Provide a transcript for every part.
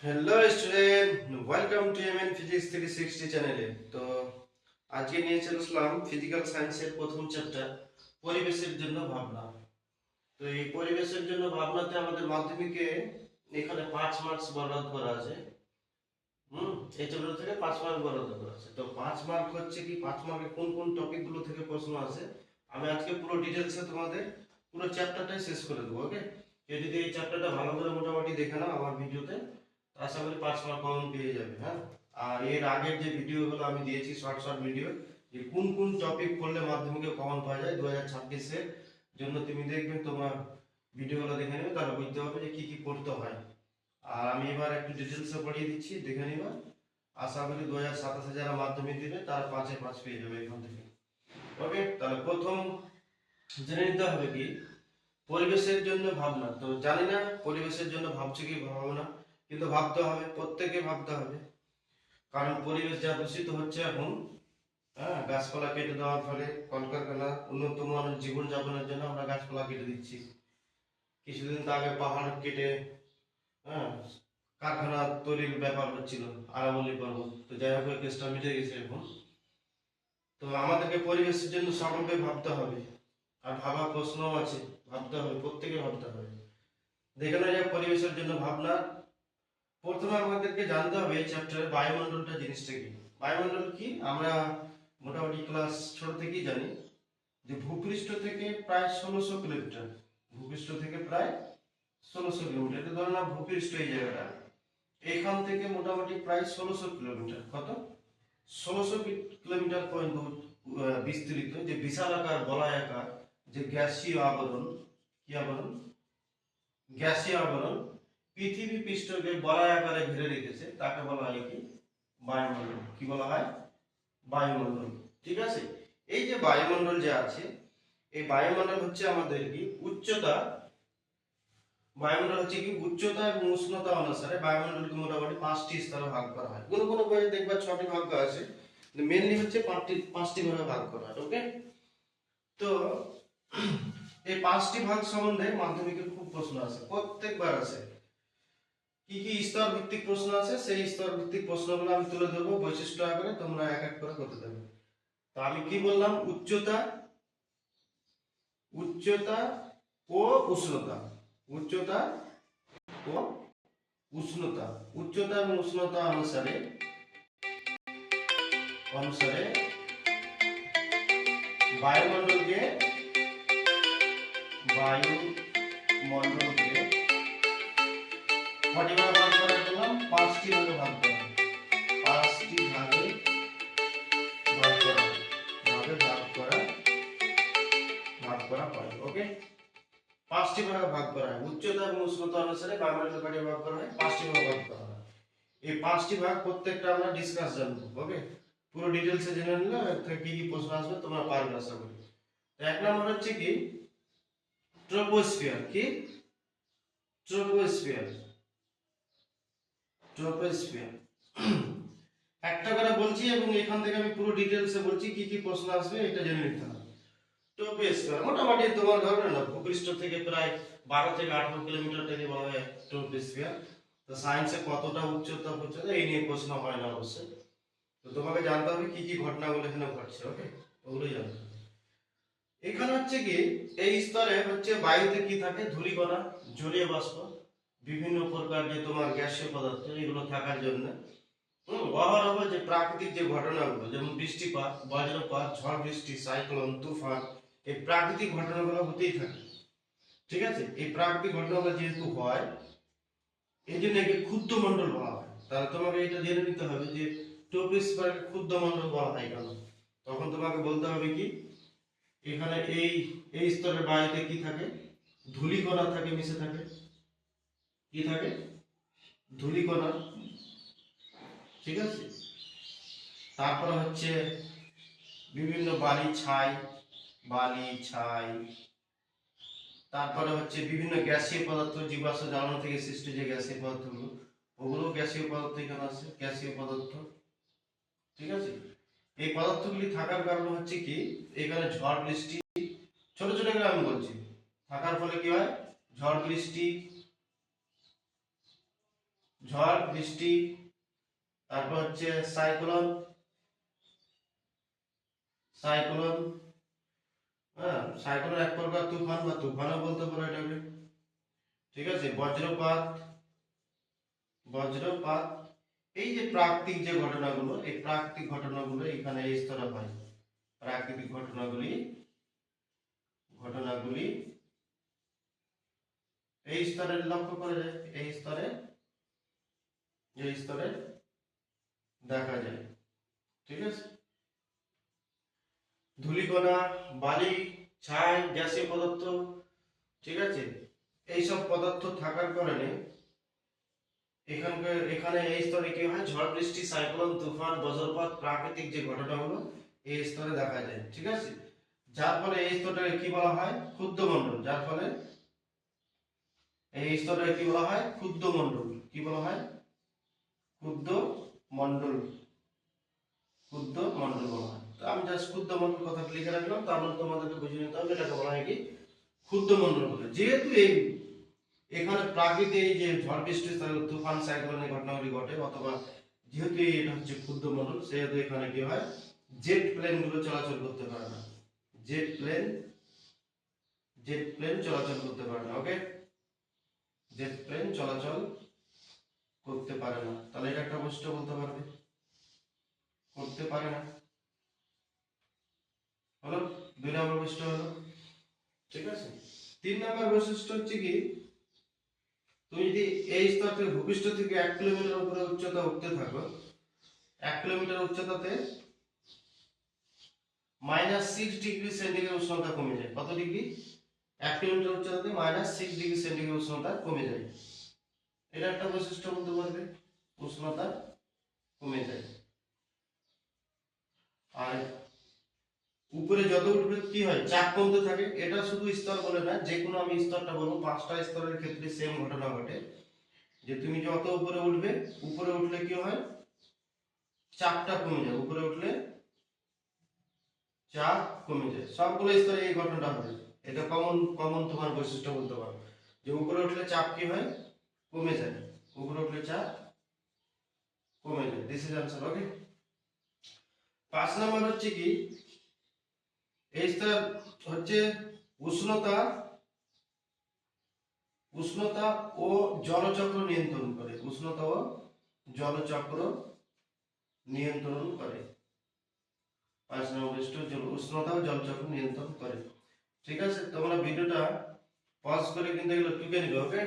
Hello student, welcome to MN physics 360 চ্যানেলে। তো আজকে নিয়ে চলে আসলাম ফিজিক্যাল সায়েন্সের প্রথম চ্যাপ্টার পরিবেশের জন্য ভাবনা। তো এই পরিবেশের জন্য ভাবনাতে আমাদের মাধ্যমিকে এখানে 5 মার্কস বরাদ্দ করা আছে। এই চ্যাপ্টার থেকে 5 মার্ক বরাদ্দ করা আছে। তো 5 মার্ক হচ্ছে কি, 5 মার্কে কোন কোন টপিক গুলো থেকে প্রশ্ন আছে আমি আজকে পুরো ডিটেইলসে তোমাদের পুরো চ্যাপ্টারটাই শেষ করে দেবো। ওকে, কেউ যদি এই চ্যাপ্টারটা ভালো করে মোটামুটি দেখে নাও আমার ভিডিওতে, আশা করি 5 মার্ক কমন পেয়ে যাবে। হ্যাঁ, আর এর আগের যে ভিডিওগুলো আমি দিয়েছি শর্ট শর্ট ভিডিও, যে কোন কোন টপিক পড়লে মাধ্যমিকে কমন পাওয়া যায় 2026 এর জন্য, তুমি দেখবে তোমরা ভিডিওগুলো দেখে নেবে, তাহলে বুঝতে পারবে যে কি কি পড়তে হয়। আর আমি এবার একটু ডিটেলসে পড়িয়ে দিচ্ছি, দেখে নিবা। আশা করি 2027 যারা মাধ্যমিক দিবে তারা 5-এ 5 পেয়ে যাবে এখান থেকে। ওকে, তাহলে প্রথম জেনে নিতে হবে কি পরিবেশের জন্য ভাবনা। তো জানি না পরিবেশের জন্য ভাবছে কি ভাবো না, কিন্তু ভাবতে হবে, প্রত্যেকে ভাবতে হবে। কারণ পরিবেশ যা দূষিত হচ্ছে এখন, হ্যাঁ, গাছপালা কেটে দেওয়ার ফলে, কলকারখানা, উন্নত মানের জীবন যাপনের জন্য আমরা গাছপালা কেটে দিচ্ছি। কিছুদিন তো আগে পাহাড় কেটে, হ্যাঁ, কারখানা তৈরির ব্যাপার হচ্ছিল, আরাবল্লী পর্বত। তো যাই হোক, ওই কেসটা মিটে গেছে এখন। তো আমাদেরকে পরিবেশের জন্য সকলকে ভাবতে হবে, আর ভাবার প্রশ্নও আছে, ভাবতে হবে, প্রত্যেকে ভাবতে হবে। দেখে নেওয়া যাক পরিবেশের জন্য ভাবনা। প্রথমে আমাদেরকে জানতে হবে এই চ্যাপ্টারে বায়ুমণ্ডলটা জিনিসটা কি। বায়ুমণ্ডল কি আমরা মোটামুটি ক্লাস ছোট থেকেই জানি যে ভূপৃষ্ঠ থেকে প্রায় 1600 কিলোমিটার, ভূপৃষ্ঠ থেকে প্রায় 1600 কিলোমিটার, এটা ধরো না ভূপৃষ্ঠ এই জায়গাটা, এইখান থেকে মোটামুটি প্রায় 1600 কিলোমিটার, কত 1600 কিলোমিটার পর্যন্ত বিস্তৃত যে বিশাল আকার বলয়াকার যে গ্যাসীয় আবরণ, কি আবরণ, গ্যাসীয় আবরণ পৃথিবী পৃষ্ঠকে বলয় আকারে ঘিরে রেখেছে, তাকে বলা হয় কি বায়ুমণ্ডল। কি বলা হয়? বায়ুমণ্ডল। ঠিক আছে, এই যে বায়ুমণ্ডল যে আছে, এই বায়ুমণ্ডল হচ্ছে আমাদের কি উচ্চতা, বায়ুমণ্ডল হচ্ছে কি উচ্চতা এবং উষ্ণতা অনুসারে বায়ুমণ্ডলকে মোটামুটি 5টি স্তরে ভাগ করা হয়। কোন কোন বইয়ে দেখবা 6টি ভাগ করা আছে, মেইনলি হচ্ছে 5টি ভাগে ভাগ করা হয়। ওকে, তো এই 5টি ভাগ সম্বন্ধে মাধ্যমিকে খুব প্রশ্ন আছে, প্রত্যেকবার আছে। কি কি স্তর ভিত্তিক প্রশ্ন আছে, সেই স্তর ভিত্তিক প্রশ্নগুলো আমি তুলে ধরবো বৈশিষ্ট্য আকারে, তোমরা এক এক করে করতে দেবে। তো আমি কি বললাম, উচ্চতা, উচ্চতা ও উষ্ণতা, উচ্চতা ও উষ্ণতা, উচ্চতা এবং উষ্ণতা অনুসারে অনুসারে বায়ুমণ্ডলকে, বায়ুমণ্ডলকে কটি ভাগে ভাগ করা বললাম, 5টি ভাগে ভাগ করা, 5টি ভাগে ভাগ করা, ভাগ করা হয়। ওকে, 5টি ভাগে ভাগ করা হয়, উচ্চতা এবং উষ্ণতা অনুসারে বায়ুমণ্ডলকে কটি ভাগ করা হয়, 5টি ভাগে ভাগ করা হয়। এই 5টি ভাগ প্রত্যেকটা আমরা ডিসকাস জানবো। ওকে, পুরো ডিটেইলসে জেনে নিলে কি কি প্রশ্ন আসবে তোমরা পারবে আশা করি। তো এক নম্বর হচ্ছে কি ট্রপোস্ফিয়ার। কি ট্রপোস্ফিয়ার, ট্রপোস্ফিয়ার একটা করে বলছি এবং এখান থেকে আমি পুরো ডিটেইলসে বলছি, কি কি প্রশ্ন আসবে এটা জেনে নিতে হবে। ট্রপোস্ফিয়ার মোটামুটি তোমার ধরো না ভূপৃষ্ঠ থেকে প্রায় 12 থেকে 18 কিলোমিটারটাকে বলা হয় ট্রপোস্ফিয়ার। তো সায়েন্সে কতটা উচ্চতা উচ্চতা এই নিয়ে প্রশ্ন হয় না অবশ্যই। তো তোমাকে জানতে হবে কি কি ঘটনাগুলো এখানে ঘটছে। ওকে, ওগুলোই জানতে হবে। এখানে হচ্ছে কি এই স্তরে হচ্ছে বায়ুতে কি থাকে, ধূলিকণা, জলীয় বাষ্প, বিভিন্ন প্রকার যে তোমার গ্যাসীয় পদার্থ, এগুলো থাকার জন্য অহরহ যে প্রাকৃতিক যে ঘটনাগুলো, যেমন বৃষ্টিপাত, বজ্রপাত, ঝড় বৃষ্টি, সাইক্লোন, তুফান, এই প্রাকৃতিক ঘটনাগুলো হতেই থাকে। ঠিক আছে, এই প্রাকৃতিক ঘটনাগুলো যেহেতু হয়, এই জন্য একে ক্ষুদ্র মণ্ডল বলা হয়। তাহলে তোমাকে এটা জেনে নিতে হবে যে ট্রপোস্ফিয়ারকে ক্ষুদ্র মণ্ডল বলা হয় কেন। তখন তোমাকে বলতে হবে কি এখানে এই এই স্তরের বায়ুতে কি থাকে, ধূলিকণা থাকে, মিশে থাকে, কি থাকে, ধূলিকণা। ঠিক আছে, তারপরে হচ্ছে বিভিন্ন বালি ছাই, তারপরে হচ্ছে বিভিন্ন গ্যাসীয় পদার্থ, জীবাশ্ম জ্বালানি থেকে সৃষ্ট যে গ্যাসীয় পদার্থগুলো, ওগুলো গ্যাসীয় পদার্থ এখানে আছে, গ্যাসীয় পদার্থ। ঠিক আছে, এই পদার্থগুলি থাকার কারণে হচ্ছে কি এখানে ঝড় বৃষ্টি, ছোট ছোট করে আমি বলছি, থাকার ফলে কি হয়, ঝড় বৃষ্টি, ঝড় বৃষ্টি, তারপর হচ্ছে সাইক্লোন, সাইক্লোন, হ্যাঁ সাইক্লোন এক প্রকার তুফান বা তুফানও বলতে পারো এটাকে, ঠিক আছে। বজ্রপাত, বজ্রপাত, এই যে প্রাকৃতিক যে ঘটনাগুলো, এই প্রাকৃতিক ঘটনাগুলো এখানে এই স্তরে হয়। প্রাকৃতিক ঘটনাগুলি, ঘটনাগুলি এই স্তরে লক্ষ্য করে যায়, এই স্তরে, এই স্তরে দেখা যায়, ঠিক আছে। ধূলিকণা, বালি, ছাই, গ্যাসীয় পদার্থ, ঠিক আছে, এইসব পদার্থ থাকার কারণে এখানে এই স্তরে কি হয়, ঝড় বৃষ্টি, সাইক্লোন, তুফান, বজ্রপাত, প্রাকৃতিক যে ঘটনাগুলো এই স্তরে দেখা যায়, ঠিক আছে। যার ফলে এই স্তরটাকে কি বলা হয়, ক্ষুদ্র মণ্ডল। যার ফলে এই স্তরটাকে কি বলা হয়, ক্ষুদ্র মণ্ডল। কি বলা হয়, ক্ষুদ্র মণ্ডল, ক্ষুদ্র মণ্ডল বলা হয়। তো আমি জাস্ট ক্ষুদ্র মণ্ডল কথা লিখে রাখলাম, তার মানে তোমাদেরকে বুঝে নিতে হবে এটাকে বলা হয় কি, ক্ষুদ্র মণ্ডল বলে। যেহেতু এই এখানে প্রাকৃতিক এই যে ঝড় বৃষ্টি, তুফান, সাইক্লোনের ঘটনাগুলি ঘটে, অথবা যেহেতু এটা হচ্ছে ক্ষুদ্র মণ্ডল, সেহেতু এখানে কি হয়, জেট প্লেন গুলো চলাচল করতে পারে না। জেট প্লেন, জেট প্লেন চলাচল করতে পারে না। ওকে, জেট প্লেন চলাচল করতে পারে না। তাহলে এটা একটা বৈশিষ্ট্য বলতে পারবে, করতে পারে না, হলো 2 নম্বর বৈশিষ্ট্য হলো, ঠিক আছে। 3 নম্বর বৈশিষ্ট্য হচ্ছে কি, তুমি যদি এই স্তর থেকে, ভূপৃষ্ঠ থেকে 1 কিলোমিটার উপরে উচ্চতা উঠতে থাকো, 1 কিলোমিটার উচ্চতাতে -6 ডিগ্রি সেন্টিগ্রেড উষ্ণতা কমে যায়। কত ডিগ্রি, 1 কিলোমিটার উচ্চতাতে -6 ডিগ্রি সেন্টিগ্রেড উষ্ণতা কমে যায়। এটা একটা বৈশিষ্ট্য বলতে পারবে, উষ্ণতা কমে যায়। আর উপরে যত উঠবে কি হয়, চাপ কমতে থাকে। এটা শুধু স্তর বলে না, যে কোনো আমি স্তরটা বলবো, 5টা স্তরের ক্ষেত্রে সেম ঘটনা ঘটে, যে তুমি যত উপরে উঠবে, উপরে উঠলে কি হয়, চাপটা কমে যায়। উপরে উঠলে চাপ কমে যায়, সবগুলো স্তরে এই ঘটনাটা হবে। এটা কমন কমন তোমার বৈশিষ্ট্য বলতে পারো, যে উপরে উঠলে চাপ কি হয়, কমে যায়। উপরে উঠলে চাপ কমে যায়। This is answer. Okay, 5 number হচ্ছে কি, এই স্তর হচ্ছে উষ্ণতা, উষ্ণতা ও জলচক্র নিয়ন্ত্রণ করে। উষ্ণতা ও জলচক্র নিয়ন্ত্রণ করে। 5 নম্বর বৈশিষ্ট্য উষ্ণতা ও জলচক্র নিয়ন্ত্রণ করে, ঠিক আছে। তোমরা ভিডিওটা পজ করে কিন্তু এগুলো টুকে নিবে। ওকে,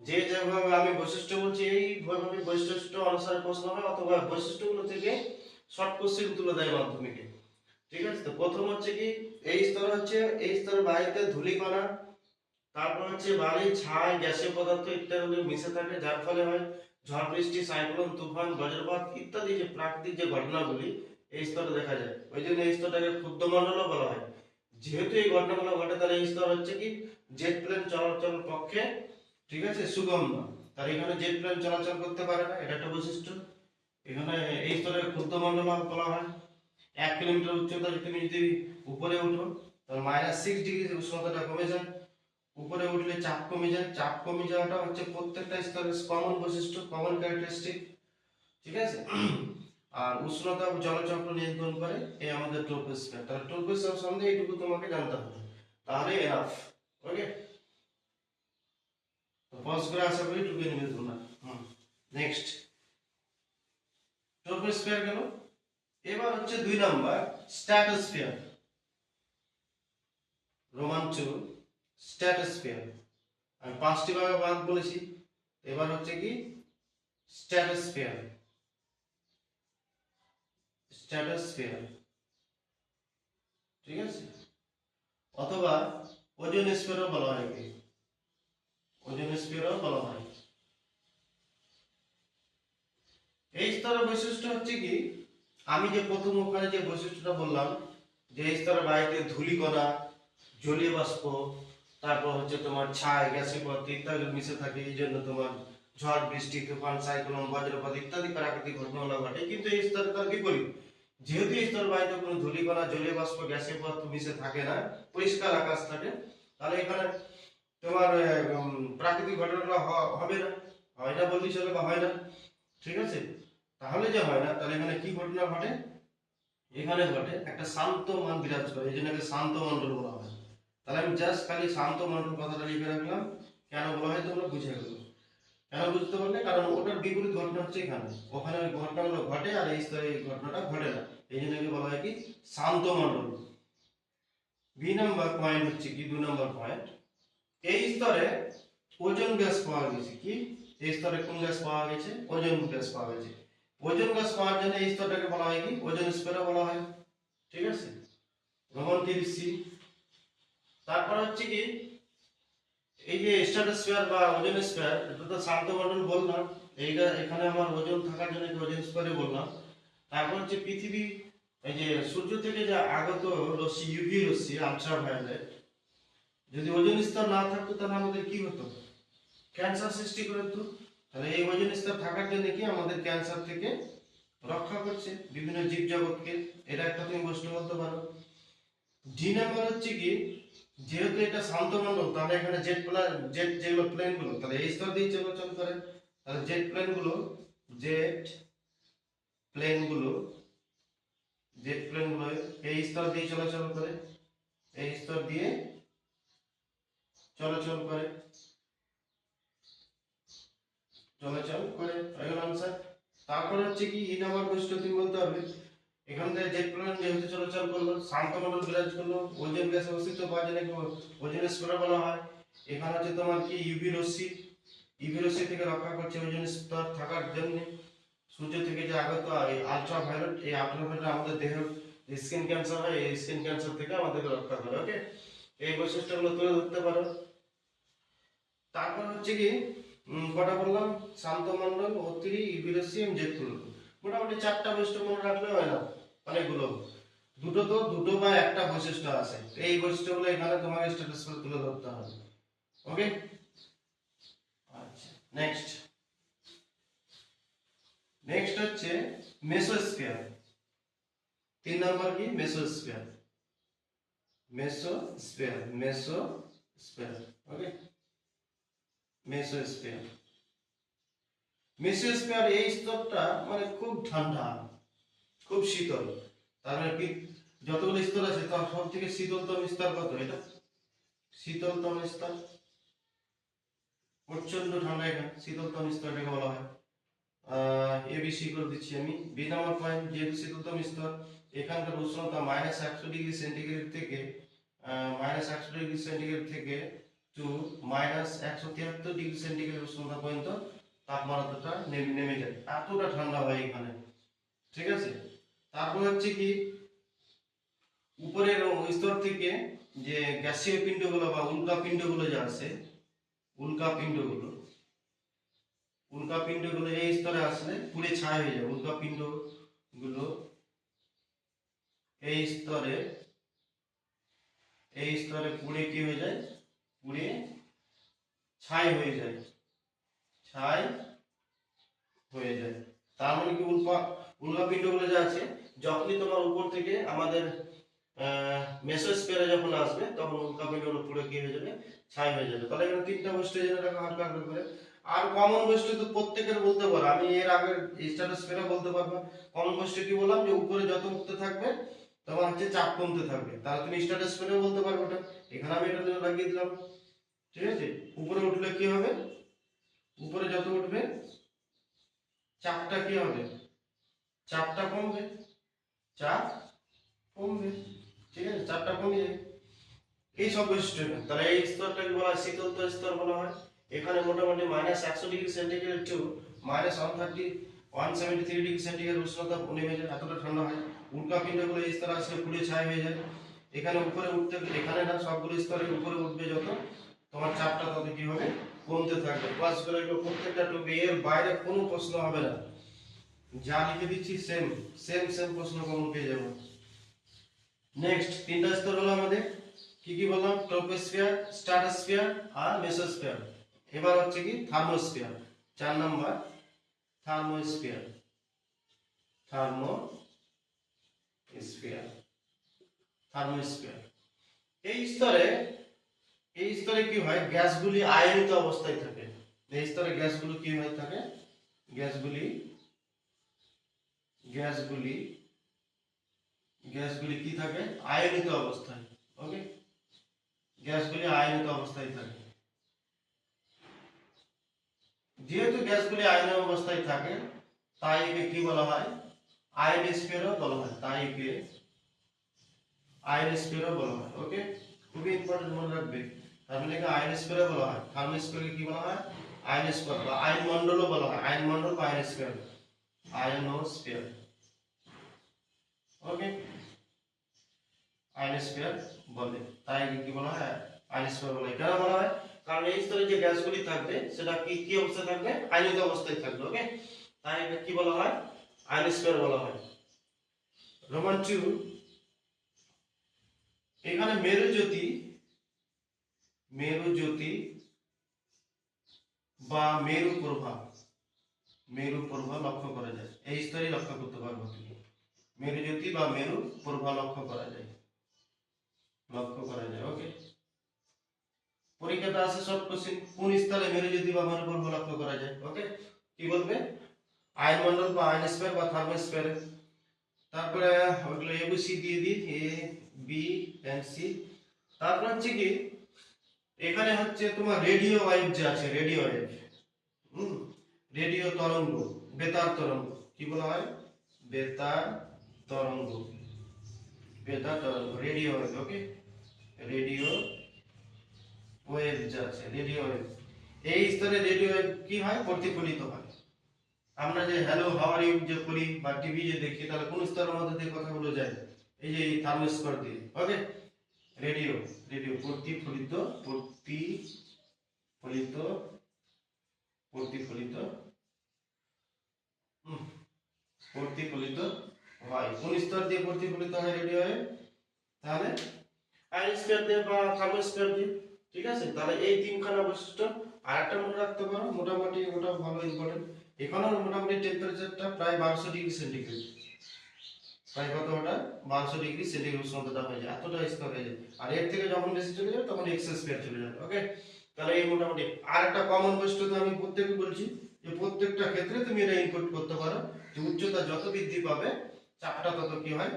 যে যেভাবে আমি বৈশিষ্ট্য বলছি এইভাবে বৈশিষ্ট্য অনুসারে প্রশ্ন হবে, অথবা বৈশিষ্ট্যগুলো থেকে শর্ট কোশ্চেন তুলে দেয় মাধ্যমিকে, ঠিক আছে। তো প্রথম হচ্ছে কি, এই স্তর হচ্ছে, এই স্তর বায়ুতে ধূলিকণা, তারপর হচ্ছে বালি, ছাই, গ্যাসীয় পদার্থ ইত্যাদি মিশে থাকে, যার ফলে হয় ঝড় বৃষ্টি, সাইক্লোন, তুফান, বজ্রপাত ইত্যাদি যে প্রাকৃতিক যে ঘটনাগুলি এই স্তরে দেখা যায়। ওই জন্য এই স্তরটাকে ক্ষুদ্রমণ্ডলও বলা হয়। যেহেতু এই ঘটনাগুলো ঘটে, তাহলে এই স্তর হচ্ছে কি, জেট প্লেন চলাচলের পক্ষে, ঠিক আছে, সুগম না। তার এখানে জেট প্লেন চলাচল করতে পারে না, এটা একটা বৈশিষ্ট্য। এখানে এই স্তরে ক্ষুদ্রমণ্ডল বলা হয়। 1 কিলোমিটার উচ্চতা তুমি যদি উপরে উঠো, তাহলে -6 ডিগ্রি উষ্ণতাটা কমে যায়। উপরে উঠলে চাপ কমে যায়। চাপ কমে যাওয়াটা হচ্ছে প্রত্যেকটা স্তরের কমন বৈশিষ্ট্য, কমন ক্যারেক্টারিস্টিক, ঠিক আছে। আর উষ্ণতা ও জলচক্র নিয়ন্ত্রণ করে এই আমাদের ট্রপোস্ফিয়ার। তাহলে ট্রপোস্ফিয়ার সম্বন্ধে এইটুকু তোমাকে জানতে হবে, তাহলে এনাফ। ওকে, তো পজ করে আশা করি টুকে নিবে তোমরা। নেক্সট, ট্রপোস্ফিয়ার গেল। এবার হচ্ছে 2 নাম্বার, স্ট্র্যাটোস্ফিয়ার। Roman 2, stratosphere. আমি 5টি ভাগে ভাগ বলেছি, এবার হচ্ছে কি, স্ট্র্যাটোস্ফিয়ার, স্ট্র্যাটোস্ফিয়ার, ঠিক আছে। অথবা ওজোন স্ফিয়ারও বলা হয়, কি ওজোন স্ফিয়ারও বলা হয়। এই স্তরের বৈশিষ্ট্য হচ্ছে কি, আমি যে প্রথম ওখানে যে বৈশিষ্ট্যটা বললাম, যে এই স্তরের বায়ুতে ধূলিকণা, জলীয় বাষ্প, তারপর হচ্ছে তোমার ছাই, গ্যাসীয় পদার্থ ইত্যাদি মিশে থাকে, এই জন্য তোমার ঝড় বৃষ্টি, তুফান, সাইক্লোন, বজ্রপাত ইত্যাদি প্রাকৃতিক ঘটনাগুলো ঘটে। কিন্তু এই স্তরে তার বিপরীত, যেহেতু এই স্তরের বায়ুতে কোনো ধূলিকণা, জলীয় বাষ্প, গ্যাসীয় পদার্থ মিশে থাকে না, পরিষ্কার আকাশ থাকে, তাহলে এখানে তোমার প্রাকৃতিক ঘটনাগুলো হবে না। হয় না বললেই চলে বা হয় না, ঠিক আছে। তাহলে যে হয় না, তাহলে এখানে কি ঘটনা ঘটে, এখানে ঘটে একটা শান্ত মান বিরাজ করে, এই জন্য শান্ত মণ্ডল বলা হয়। তাহলে আমি জাস্ট খালি শান্ত মণ্ডল কথাটা লিখে রাখলাম, কেন বলা হয় তোমরা বুঝে গেল। কেন বুঝতে পারলে, কারণ ওটার বিপরীত ঘটনা হচ্ছে এখানে, ওখানে ওই ঘটনাগুলো ঘটে আর এই স্তরে এই ঘটনাটা ঘটে না, এই জন্য বলা হয় কি শান্ত মণ্ডল। বি নাম্বার পয়েন্ট হচ্ছে কি, 2 নম্বর পয়েন্ট, এই স্তরে ওজোন গ্যাস পাওয়া গেছে। কি এই স্তরে কোন গ্যাস পাওয়া গেছে, ওজোন গ্যাস পাওয়া গেছে। ওজোন গ্যাস পাওয়ার জন্য এই স্তরটাকে বলা হয় কি ওজোন স্ফিয়ার বলা হয়, ঠিক আছে। Roman 30C। তারপর হচ্ছে কি এই যে স্ট্রাটোস্ফিয়ার বা ওজোন স্ফিয়ার, এটা তো শান্ত মণ্ডল বললাম, এইটা এখানে আমার ওজোন থাকার জন্য ওজোন স্ফিয়ারে বললাম। তারপর হচ্ছে পৃথিবী, এই যে সূর্য থেকে যে আগত রশ্মি ইউভি রশ্মি আল্ট্রাভায়োলেট, যদি ওজোন স্তর না থাকতো তাহলে আমাদের কি হতো, ক্যান্সার সৃষ্টি করতো। তাহলে এই ওজোন স্তর থাকার জন্য কি আমাদের ক্যান্সার থেকে রক্ষা করছে বিভিন্ন জীবজগৎকে, এটা একটা তুমি প্রশ্ন বলতে পারো। ডি নাম্বার হচ্ছে কি, যেহেতু এটা শান্ত মণ্ডল, তাহলে এখানে জেট যেগুলো প্লেন গুলো তাহলে এই স্তর দিয়ে চলাচল করে, তাহলে জেট প্লেন গুলো এই স্তর দিয়ে চলাচল করে, এই স্তর দিয়ে চলাচল করে আনসার। তারপর হচ্ছে কি ই নাম্বার প্রশ্ন তুমি বলতে হবে, এখান থেকে জেট প্লেন যেহেতু চলাচল করলো, শান্ত মণ্ডল বিরাজ করলো, ওজোন গ্যাস অস্তিত্ব পাওয়া যায় নাকি ওজোন স্তর বলা হয়। এখানে হচ্ছে তোমার কি ইউভি রশ্মি থেকে রক্ষা করছে ওজোন স্তর থাকার জন্য। সূর্য থেকে যে আগত আল্ট্রাভায়োলেট, এই আল্ট্রাভায়োলেট আমাদের দেহের স্কিন ক্যান্সার হয়, এই স্কিন ক্যান্সার থেকে আমাদেরকে রক্ষা করে। ওকে, এই বৈশিষ্ট্যগুলো তুলে ধরতে পারো। তারপর হচ্ছে কি কটা বললাম, শান্ত মণ্ডল, অতিরি, ইউভি রশ্মি এবং জেট প্লেন। মোটামুটি 4টা বৈশিষ্ট্য মনে রাখলে হয় না, অনেকগুলো। দুটো বা একটা বৈশিষ্ট্য আছে, এই বৈশিষ্ট্যগুলো এখানে তোমাকে স্ট্যাটাস করে তুলে ধরতে হবে। ওকে, আচ্ছা। নেক্সট হচ্ছে মেসোস্ফিয়ার। 3 নম্বর কি মেসোস্ফিয়ার। ওকে, মেসোস্ফিয়ার। মেসোস্ফিয়ার এই স্তরটা মানে খুব ঠান্ডা, খুব শীতল। তার মানে কি যতগুলো স্তর আছে তার সব থেকে শীতলতম স্তর কত, এটা শীতলতম স্তর, প্রচন্ড ঠান্ডা, এখানে শীতলতম স্তরটাকে বলা হয়। এবিসি করে দিচ্ছি আমি। বি নাম্বার পয়েন্ট, যেহেতু শীতলতম স্তর, এখানকার উষ্ণতা -100 ডিগ্রি সেন্টিগ্রেড থেকে টু -173 ডিগ্রি সেন্টিগ্রেড উষ্ণতা পর্যন্ত তাপমাত্রাটা নেমে যায়, এতটা ঠান্ডা হয় এখানে, ঠিক আছে। তারপর হচ্ছে কি উপরের স্তর থেকে যে গ্যাসীয় পিণ্ডগুলো বা উল্কা পিণ্ডগুলো যে আছে, উল্কা পিণ্ডগুলো এই স্তরে আসলে পুড়ে ছাই হয়ে যায়। উল্কা পিণ্ডগুলো এই স্তরে পুড়ে কি হয়ে যায়, পুড়ে ছাই হয়ে যায়, তার মানে কি উল্কা পিণ্ডগুলো যে আছে, যখনই তোমার উপর থেকে আমাদের মেসোস্ফিয়ারে যখন আসবে, তখন উল্কাপিণ্ডগুলো পুরো কি হয়ে যাবে, ছাই হয়ে যাবে। তাহলে এখানে 3টা বৈশিষ্ট্য জেনে রাখা হালকা হালকা করে। আর কমন বৈশিষ্ট্য তো প্রত্যেকের বলতে পারো, আমি এর আগে স্ট্র্যাটোস্ফিয়ারে বলতে পারবো। কমন বৈশিষ্ট্য কি বললাম, যে উপরে যত উঠতে থাকবে তোমার হচ্ছে চাপ কমতে থাকবে, তাহলে তুমি স্ট্র্যাটোস্ফিয়ারে বলতে পারবে ওটা। এখানে আমি এটা লাগিয়ে দিলাম, ঠিক আছে। উপরে উঠলে কি হবে, উপরে যত উঠবে চাপটা কি হবে, চাপটা কমবে, চাপ কমবে, ঠিক আছে, চাপটা কমে যায়। এই সব বৈশিষ্ট্য। তাহলে এই স্তরটাকে বলা হয় শীতলতম স্তর বলা হয়। এখানে মোটামুটি -100 degree centigrade two -173 degree centigrade উষ্ণতা নেমে যায়, এতটা ঠান্ডা হয়। উল্কাপিণ্ডগুলো এই স্তরে আসলে পুড়ে ছাই হয়ে যায়। এখানে উপরে উঠতে, এখানে না, সবগুলো স্তরের উপরে উঠবে যত, তোমার চাপটা তত কি হবে, কমতে থাকবে। ক্লাস করে এগুলো প্রত্যেকটা টপিক, এর বাইরে কোনো প্রশ্ন হবে না, যা লিখে দিচ্ছি সেম সেম প্রশ্ন কমন পেয়ে যাবো। নেক্সট 3টা স্তর হলো আমাদের, কি কি বললাম, ট্রপোস্ফিয়ার, স্ট্র্যাটোস্ফিয়ার আর মেসোস্ফিয়ার। এবার হচ্ছে কি থার্মোস্ফিয়ার, 4 নাম্বার, থার্মোস্ফিয়ার। থার্মোস্ফিয়ার এই স্তরে কি হয়, গ্যাসগুলি আয়নিত অবস্থায় থাকে। এই স্তরে গ্যাসগুলো কি হয়ে থাকে, গ্যাসগুলি গ্যাসগুলি গ্যাসগুলি কি থাকে, আয়নিত অবস্থায়। ওকে, গ্যাসগুলি আয়নিত অবস্থায় থাকে। যেহেতু গ্যাসগুলি আয়নিত অবস্থায় থাকে তাই একে কি বলা হয়, আয়নোস্ফিয়ারও বলা হয়, তাই একে আয়নোস্ফিয়ারও বলা হয়। ওকে, খুবই ইম্পর্টেন্ট, মনে রাখবে। তার মানে একে আয়নোস্ফিয়ারও বলা হয়, থার্মোস্ফিয়ারকে কি বলা হয়, আয়নোস্ফিয়ার বা আয়নমণ্ডলও বলা হয়, আয়নমণ্ডল বা আয়নোস্ফিয়ার, আয়নোস্ফিয়ার। ওকে, আয়নোস্ফিয়ার বলে, তাই কি বলা হয়, আয়নোস্ফিয়ার বলে। কেন বলা হয়, কারণ এই স্তরে যে গ্যাসগুলি থাকবে সেটা কি কি অবস্থায় থাকবে, আয়নিত অবস্থায় থাকবে। ওকে, তাই এটা কি বলা হয়, আয়নোস্ফিয়ার বলা হয়। রোমান 2, এখানে মেরুজ্যোতি বা মেরু প্রভা লক্ষ্য করা যায়। এই স্তরে লক্ষ্য করতে পারবো তুমি, মেরুজ্যোতি বা মেরু প্রভা লক্ষ্য করা যায়। ওকে, পরীক্ষাতে আসে শর্ট কোশ্চেন, কোন স্তরে মেরুজ্যোতি বা মেরু প্রভা লক্ষ্য করা যায়। ওকে, কি বলবে, আয়নমণ্ডল বা আয়নোস্ফিয়ার বা থার্মোস্ফিয়ার। তারপরে ওইগুলো এবিসি দিয়ে দিই, এ বি এন্ড সি। তারপর হচ্ছে কি, এখানে হচ্ছে তোমার রেডিও ওয়েভ যে আছে, রেডিও ওয়েভ, রেডিও তরঙ্গ, বেতার তরঙ্গ, কি বলা হয়, বেতার তরঙ্গ, বেতার তরঙ্গ, রেডিও ওয়েভ। ওকে, রেডিও ওয়েভ যা আছে, রেডিও ওয়েভ, এই স্তরে রেডিও ওয়েভ কি হয়, প্রতিফলিত হয়। আমরা যে হ্যালো হাউ আর ইউ যে করি বা টিভি যে দেখি, তাহলে কোন স্তরের মধ্যে দিয়ে কথাগুলো যায়, এই যে থার্মোস্ফিয়ার দিয়ে। ওকে, রেডিও রেডিও প্রতিফলিত, প্রতিফলিত, প্রতিফলিত, প্রতিফলিত হয়। কোন স্তর দিয়ে প্রতিফলিত হয় রেডিও ওয়েভ, তাহলে আয়নোস্ফিয়ার দিয়ে বা থার্মোস্ফিয়ার দিয়ে। ঠিক আছে, তাহলে এই তিনখানা বৈশিষ্ট্য। আর একটা মনে রাখতে পারো, মোটামুটি ওটা ভালো ইম্পর্টেন্ট, এখানেও মোটামুটি টেম্পারেচারটা প্রায় 1200 ডিগ্রি সেন্টিগ্রেড, প্রায় কত, ওটা 1200 ডিগ্রি সেন্টিগ্রেড উষ্ণতাটা হয়ে যায়, এতটা স্তর হয়ে যায়। আর এর থেকে যখন বেশি চলে যাবে তখন এক্সোস্ফিয়ার চলে যাবে। ওকে, তাহলে এই মোটামুটি। আর একটা কমন বৈশিষ্ট্য তো আমি প্রত্যেককে বলছি, যে প্রত্যেকটা ক্ষেত্রে তুমি এটা ইনপুট করতে পারো, যে উচ্চতা যত বৃদ্ধি পাবে চাপটা তত কি হয়,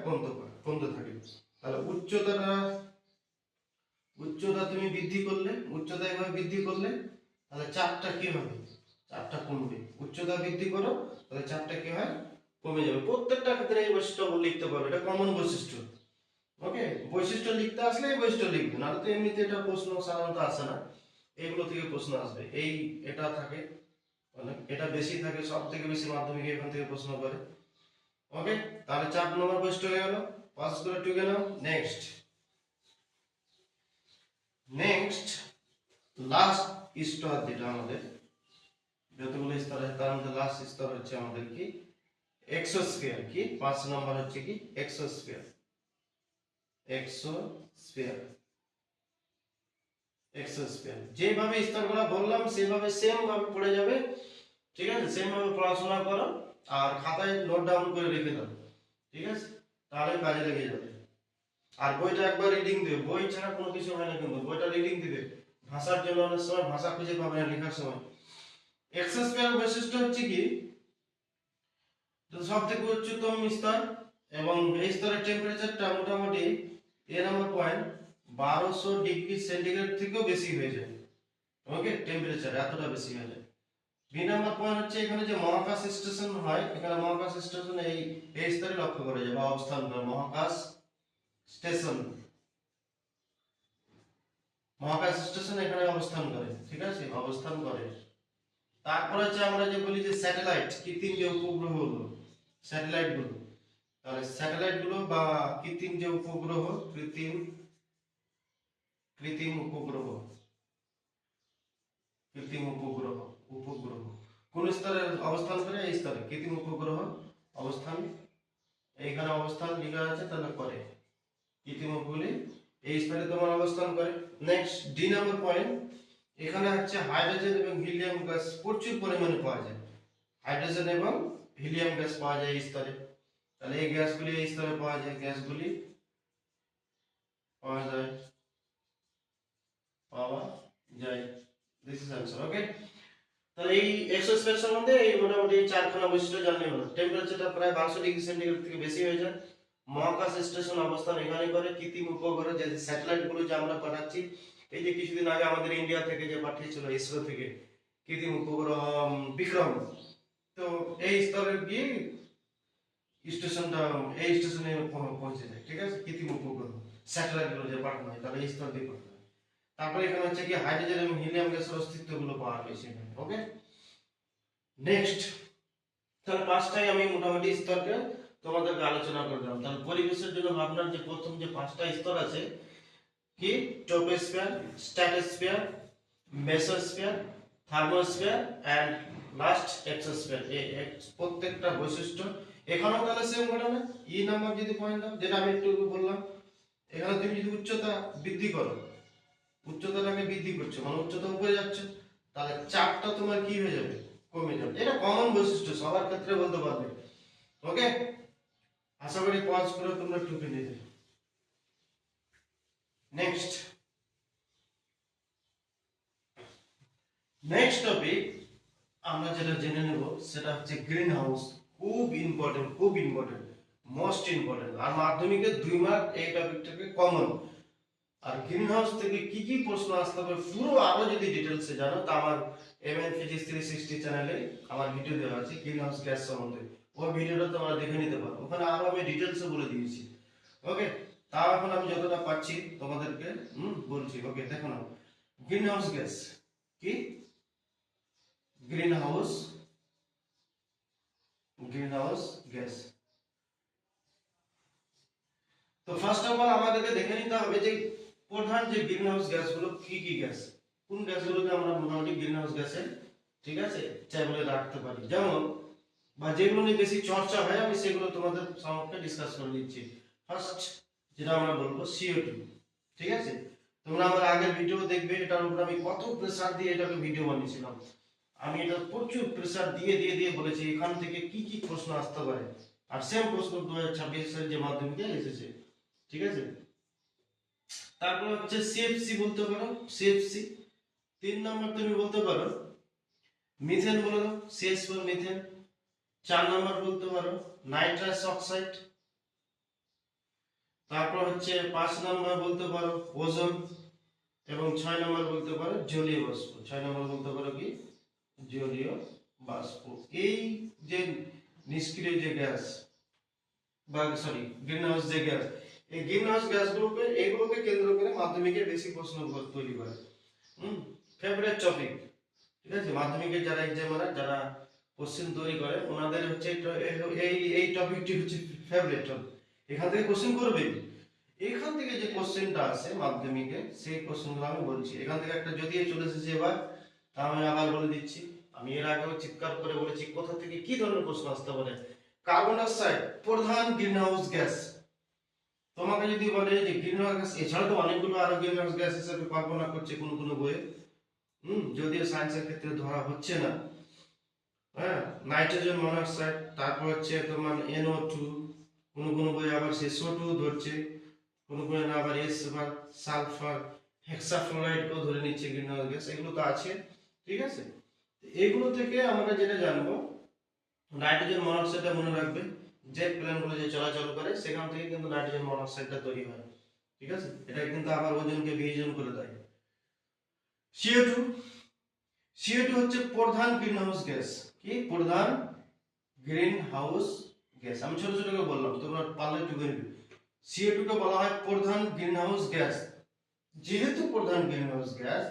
কমতে থাকে। তাহলে উচ্চতা তুমি বৃদ্ধি করলে, উচ্চতা এভাবে বৃদ্ধি করলে তাহলে চাপটা কি হবে, চাপটা কমবে। উচ্চতা বৃদ্ধি করো তাহলে চাপটা কি হয়, কমে যাবে। প্রত্যেকটা ক্ষেত্রে এই বৈশিষ্ট্য লিখতে পারবে, এটা কমন বৈশিষ্ট্য। ওকে, বৈশিষ্ট্য লিখতে আসলে এই বৈশিষ্ট্য লিখবে, নাহলে তো এমনিতে এটা প্রশ্ন সাধারণত আসে না। এইগুলো থেকে প্রশ্ন আসবে, এই এটা থাকে, মানে এটা বেশি থাকে, সব থেকে বেশি মাধ্যমিকে এখান থেকে প্রশ্ন করে। ওকে, তাহলে 4 নম্বর বৈশিষ্ট্য হয়ে গেল, পাস করে টুকে নাও। নেক্সট লাস্ট স্তর যেটা আমাদের, যতগুলো স্তর আছে তার মধ্যে লাস্ট স্তর হচ্ছে আমাদের কি, এক্সোস্ফিয়ার। কি 5 নম্বর হচ্ছে কি, এক্সোস্ফিয়ার। এক্সোস্ফিয়ার, এক্সোস্ফিয়ার যেভাবে স্তরগুলো বললাম সেভাবে সেম ভাবে পড়ে যাবে। ঠিক আছে, সেম ভাবে পড়াশোনা করো আর খাতায় নোট ডাউন করে রেখে দাও। ঠিক আছে, তাহলে কাজে লেগে যাবে। আর বইটা একবার রিডিং দিও, বই ছাড়া কোনো কিছু হয় না, কিন্তু বইটা রিডিং দিবে। ভাষার জন্য অনেক সময় ভাষা খুঁজে পাবে না লেখার সময়। এক্সোস্ফিয়ার বৈশিষ্ট্য হচ্ছে কি, সব থেকে উচ্চতম স্তর, এবং এই স্তরের টেম্পারেচারটা মোটামুটি এ নম্বর পয়েন্ট 1200 ডিগ্রি সেন্টিগ্রেড থেকেও বেশি হয়ে যায়। ওকে, টেম্পারেচার এতটা বেশি হয়ে যায়। বি নাম্বার পয়েন্ট হচ্ছে এখানে যে মহাকাশ স্টেশন হয়, এখানে মহাকাশ স্টেশন এই স্তরে লক্ষ্য করা যায় বা অবস্থান করে। স্টেশন মহাকাশ স্টেশন এখানে অবস্থান করে। ঠিক আছে, অবস্থান করে। তারপর হচ্ছে আমরা যে বলি যে স্যাটেলাইট, কৃত্রিম যে উপগ্রহ গুলো, স্যাটেলাইট গুলো, তাহলে স্যাটেলাইট গুলো বা কৃত্রিম যে উপগ্রহ, কৃত্রিম উপগ্রহ, কৃত্রিম উপগ্রহ, উপগ্রহ কোন স্তরে অবস্থান করে, এই স্তরে কৃত্রিম উপগ্রহ অবস্থান, এইখানে অবস্থান লেখা আছে, তাহলে করে কৃত্রিম উপগ্রহ এই স্তরে তোমার অবস্থান করে। নেক্সট ডি নাম্বার পয়েন্ট, এখানে হচ্ছে হাইড্রোজেন এবং হিলিয়াম গ্যাস প্রচুর পরিমাণে পাওয়া যায়। হাইড্রোজেন এবং হিলিয়াম গ্যাস পাওয়া যায় এই স্তরে। তাহলে এই গ্যাসগুলি এই স্তরে পাওয়া যায়, গ্যাসগুলি পাওয়া যায়, পাওয়া যায়। This is answer. ওকে, তাহলে এই এক্সোস্ফিয়ার সম্বন্ধে এই মোটামুটি চারখানা বৈশিষ্ট্য জানলে হলো। টেম্পারেচারটা প্রায় 1200 ডিগ্রি সেন্টিগ্রেড থেকে বেশি হয়ে যায়। মহাকাশ স্টেশন অবস্থান এখানে করে। কৃত্রিম উপগ্রহ যে স্যাটেলাইট গুলো যে আমরা পাঠাচ্ছি, এই যে কিছুদিন আগে আমাদের ইন্ডিয়া থেকে যে পাঠিয়েছিল ইসরো থেকে কৃত্রিম উপগ্রহ বিক্রম, তো এই স্তরের গিয়ে স্টেশনটা এই স্টেশনে পৌঁছে যায়। ঠিক আছে, কৃত্রিম উপগ্রহ স্যাটেলাইট গুলো যে পাঠানো হয় তাহলে এই স্তর দিয়ে পাঠানো হয়। তারপরে এখানে হচ্ছে কি হাইড্রোজেন এবং হিলিয়াম গ্যাসের অস্তিত্ব গুলো পাওয়া গেছে এখানে। ওকে, নেক্সট, তাহলে পাঁচটাই আমি মোটামুটি স্তরকে তোমাদেরকে আলোচনা করে দিলাম। তাহলে পরিবেশের জন্য ভাবনার যে প্রথম যে পাঁচটা স্তর আছে কি, troposphere, stratosphere, mesosphere, thermosphere and last exosphere. এই প্রত্যেকটা বৈশিষ্ট্য এখানেও তাহলে সেম ঘটনা। ই নাম্বার যদি পয়েন্ট দাও, যেটা আমি একটু বললাম, এখানে তুমি যদি উচ্চতা বৃদ্ধি করো, উচ্চতাটাকে বৃদ্ধি করছো মানে উচ্চতা উপরে যাচ্ছে, তাহলে চাপটা তোমার কি হয়ে যাবে, কমে যাবে। এটা কমন বৈশিষ্ট্য, সবার ক্ষেত্রে বলতে পারবে। ওকে, আশা করি পজ করে তোমরা টুকে নিতে। নেক্সট, নেক্সট টপিক আমরা যেটা জেনে নেব সেটা হচ্ছে গ্রিন হাউস। খুব ইম্পর্টেন্ট, খুব ইম্পর্টেন্ট, মোস্ট ইম্পর্টেন্ট। আর মাধ্যমিকে 2 মার্ক এই টপিকটাকে কমন। আর গ্রিন হাউস থেকে কি কি প্রশ্ন আসতে পারে পুরো আরো যদি ডিটেলসে জানো, তা আমার এমএন ফিজিক্স 360 চ্যানেলে আমার ভিডিও দেওয়া আছে গ্রিন হাউস গ্যাস সম্বন্ধে। ওই ভিডিওটা তোমরা দেখে নিতে পারো, ওখানে আরো আমি ডিটেলসে বলে দিয়েছি। ওকে, তাও এখন আমি যতটা পাচ্ছি তোমাদেরকে বলছি। ওকে, দেখো না, গ্রিন হাউস গ্যাস কি, green house, green house gas. তো ফার্স্ট অফ অল আমাদেরকে দেখে নিতে হবে যে প্রধান যে গ্রিন হাউস গ্যাসগুলো কি কি গ্যাস, কোন গ্যাসগুলোকে আমরা মোটামুটি গ্রিন হাউস গ্যাসের, ঠিক আছে, টেবিলে রাখতে পারি। যেমন বা যেগুলো নিয়ে বেশি চর্চা হয় আমি সেগুলো তোমাদের সম্মুখে ডিসকাস করে দিচ্ছি। ফার্স্ট যেটা আমরা বলবো CO2। ঠিক আছে, তোমরা আমার আগের ভিডিও দেখবে, এটার উপর আমি কত প্রেসার দিয়ে এটাকে ভিডিও বানিয়েছিলাম। আমি এটা প্রচুর প্রেসার দিয়ে দিয়ে দিয়ে বলেছি এখান থেকে কি কি প্রশ্ন আসতে পারে। আর সেম প্রশ্ন 2026 এর যে মাধ্যমিকে এসেছে। ঠিক আছে, তারপর হচ্ছে সিএফসি বলতে পারো, সিএফসি। 3 নম্বর তুমি বলতে পারো মিথেন, বলে দাও CH4 মিথেন। 4 নম্বর বলতে পারো নাইট্রাস অক্সাইড। তারপর হচ্ছে 5 নম্বর বলতে পারো ওজোন। এবং 6 নম্বর বলতে পারো জলীয় বাষ্প। 6 নম্বর বলতে পারো কি, জলীয় বাষ্প। এই যে নিষ্ক্রিয় যে গ্যাস বা সরি গ্রিন হাউস যে গ্যাস, এই গ্রিন হাউস গ্যাসগুলোকে এগুলোকে কেন্দ্র করে মাধ্যমিকে বেশি প্রশ্ন তৈরি করে। Favourite topic. ঠিক আছে, মাধ্যমিকের যারা এক্সামার, যারা কোশ্চেন তৈরি করে ওনাদের হচ্ছে এই টপিকটি হচ্ছে ফেভারিট টপিক। এখান থেকে কোশ্চেন করবে। এখান থেকে যে কোশ্চেনটা আসে মাধ্যমিকে সেই কোশ্চেনগুলো আমি বলছি। এখান থেকে একটা যদিও চলে এসেছে এবার, তা আমি আবার বলে দিচ্ছি। আমি এর আগেও চিৎকার করে বলেছি কোথা থেকে কি ধরনের প্রশ্ন আসতে পারে। কার্বন ডাইঅক্সাইড প্রধান গ্রিন হাউস গ্যাস। তোমাকে যদি বলে যে গ্রিন হাউস গ্যাস এছাড়া তো অনেকগুলো আরো গ্রিন হাউস গ্যাস হিসেবে কল্পনা করছে কোন কোন বইয়ে, যদিও সায়েন্সের ক্ষেত্রে ধরা হচ্ছে না। হ্যাঁ, নাইট্রোজেন মনোক্সাইড, তারপর হচ্ছে তোমার NO2, কোন কোন বই আবার SO2 ধরছে, কোন কোন আবার সালফার, হেক্সাফ্লোরাইড কেও ধরে নিচ্ছে গ্রিন হাউস গ্যাস। এগুলো তো আছে। ঠিক আছে, এগুলো থেকে আমরা যেটা জানবো, নাইট্রোজেন মনোক্সাইডটা মনে রাখবে, জেট প্লেনগুলো যে চলাচল করে সেখান থেকে কিন্তু নাইট্রোজেন মনোক্সাইডটা তৈরি হয়। ঠিক আছে, এটা কিন্তু আবার ওজনকে বিয়োজন করে দেয়। CO2, CO2 হচ্ছে প্রধান গ্রিন হাউস গ্যাস। কি প্রধান গ্রিন হাউস গ্যাস? আমি ছোট ছোট করে বললাম, তোমরা পারলে টুকে নিবে। CO2 কে বলা হয় প্রধান গ্রিন হাউস গ্যাস। যেহেতু প্রধান গ্রিন হাউস গ্যাস,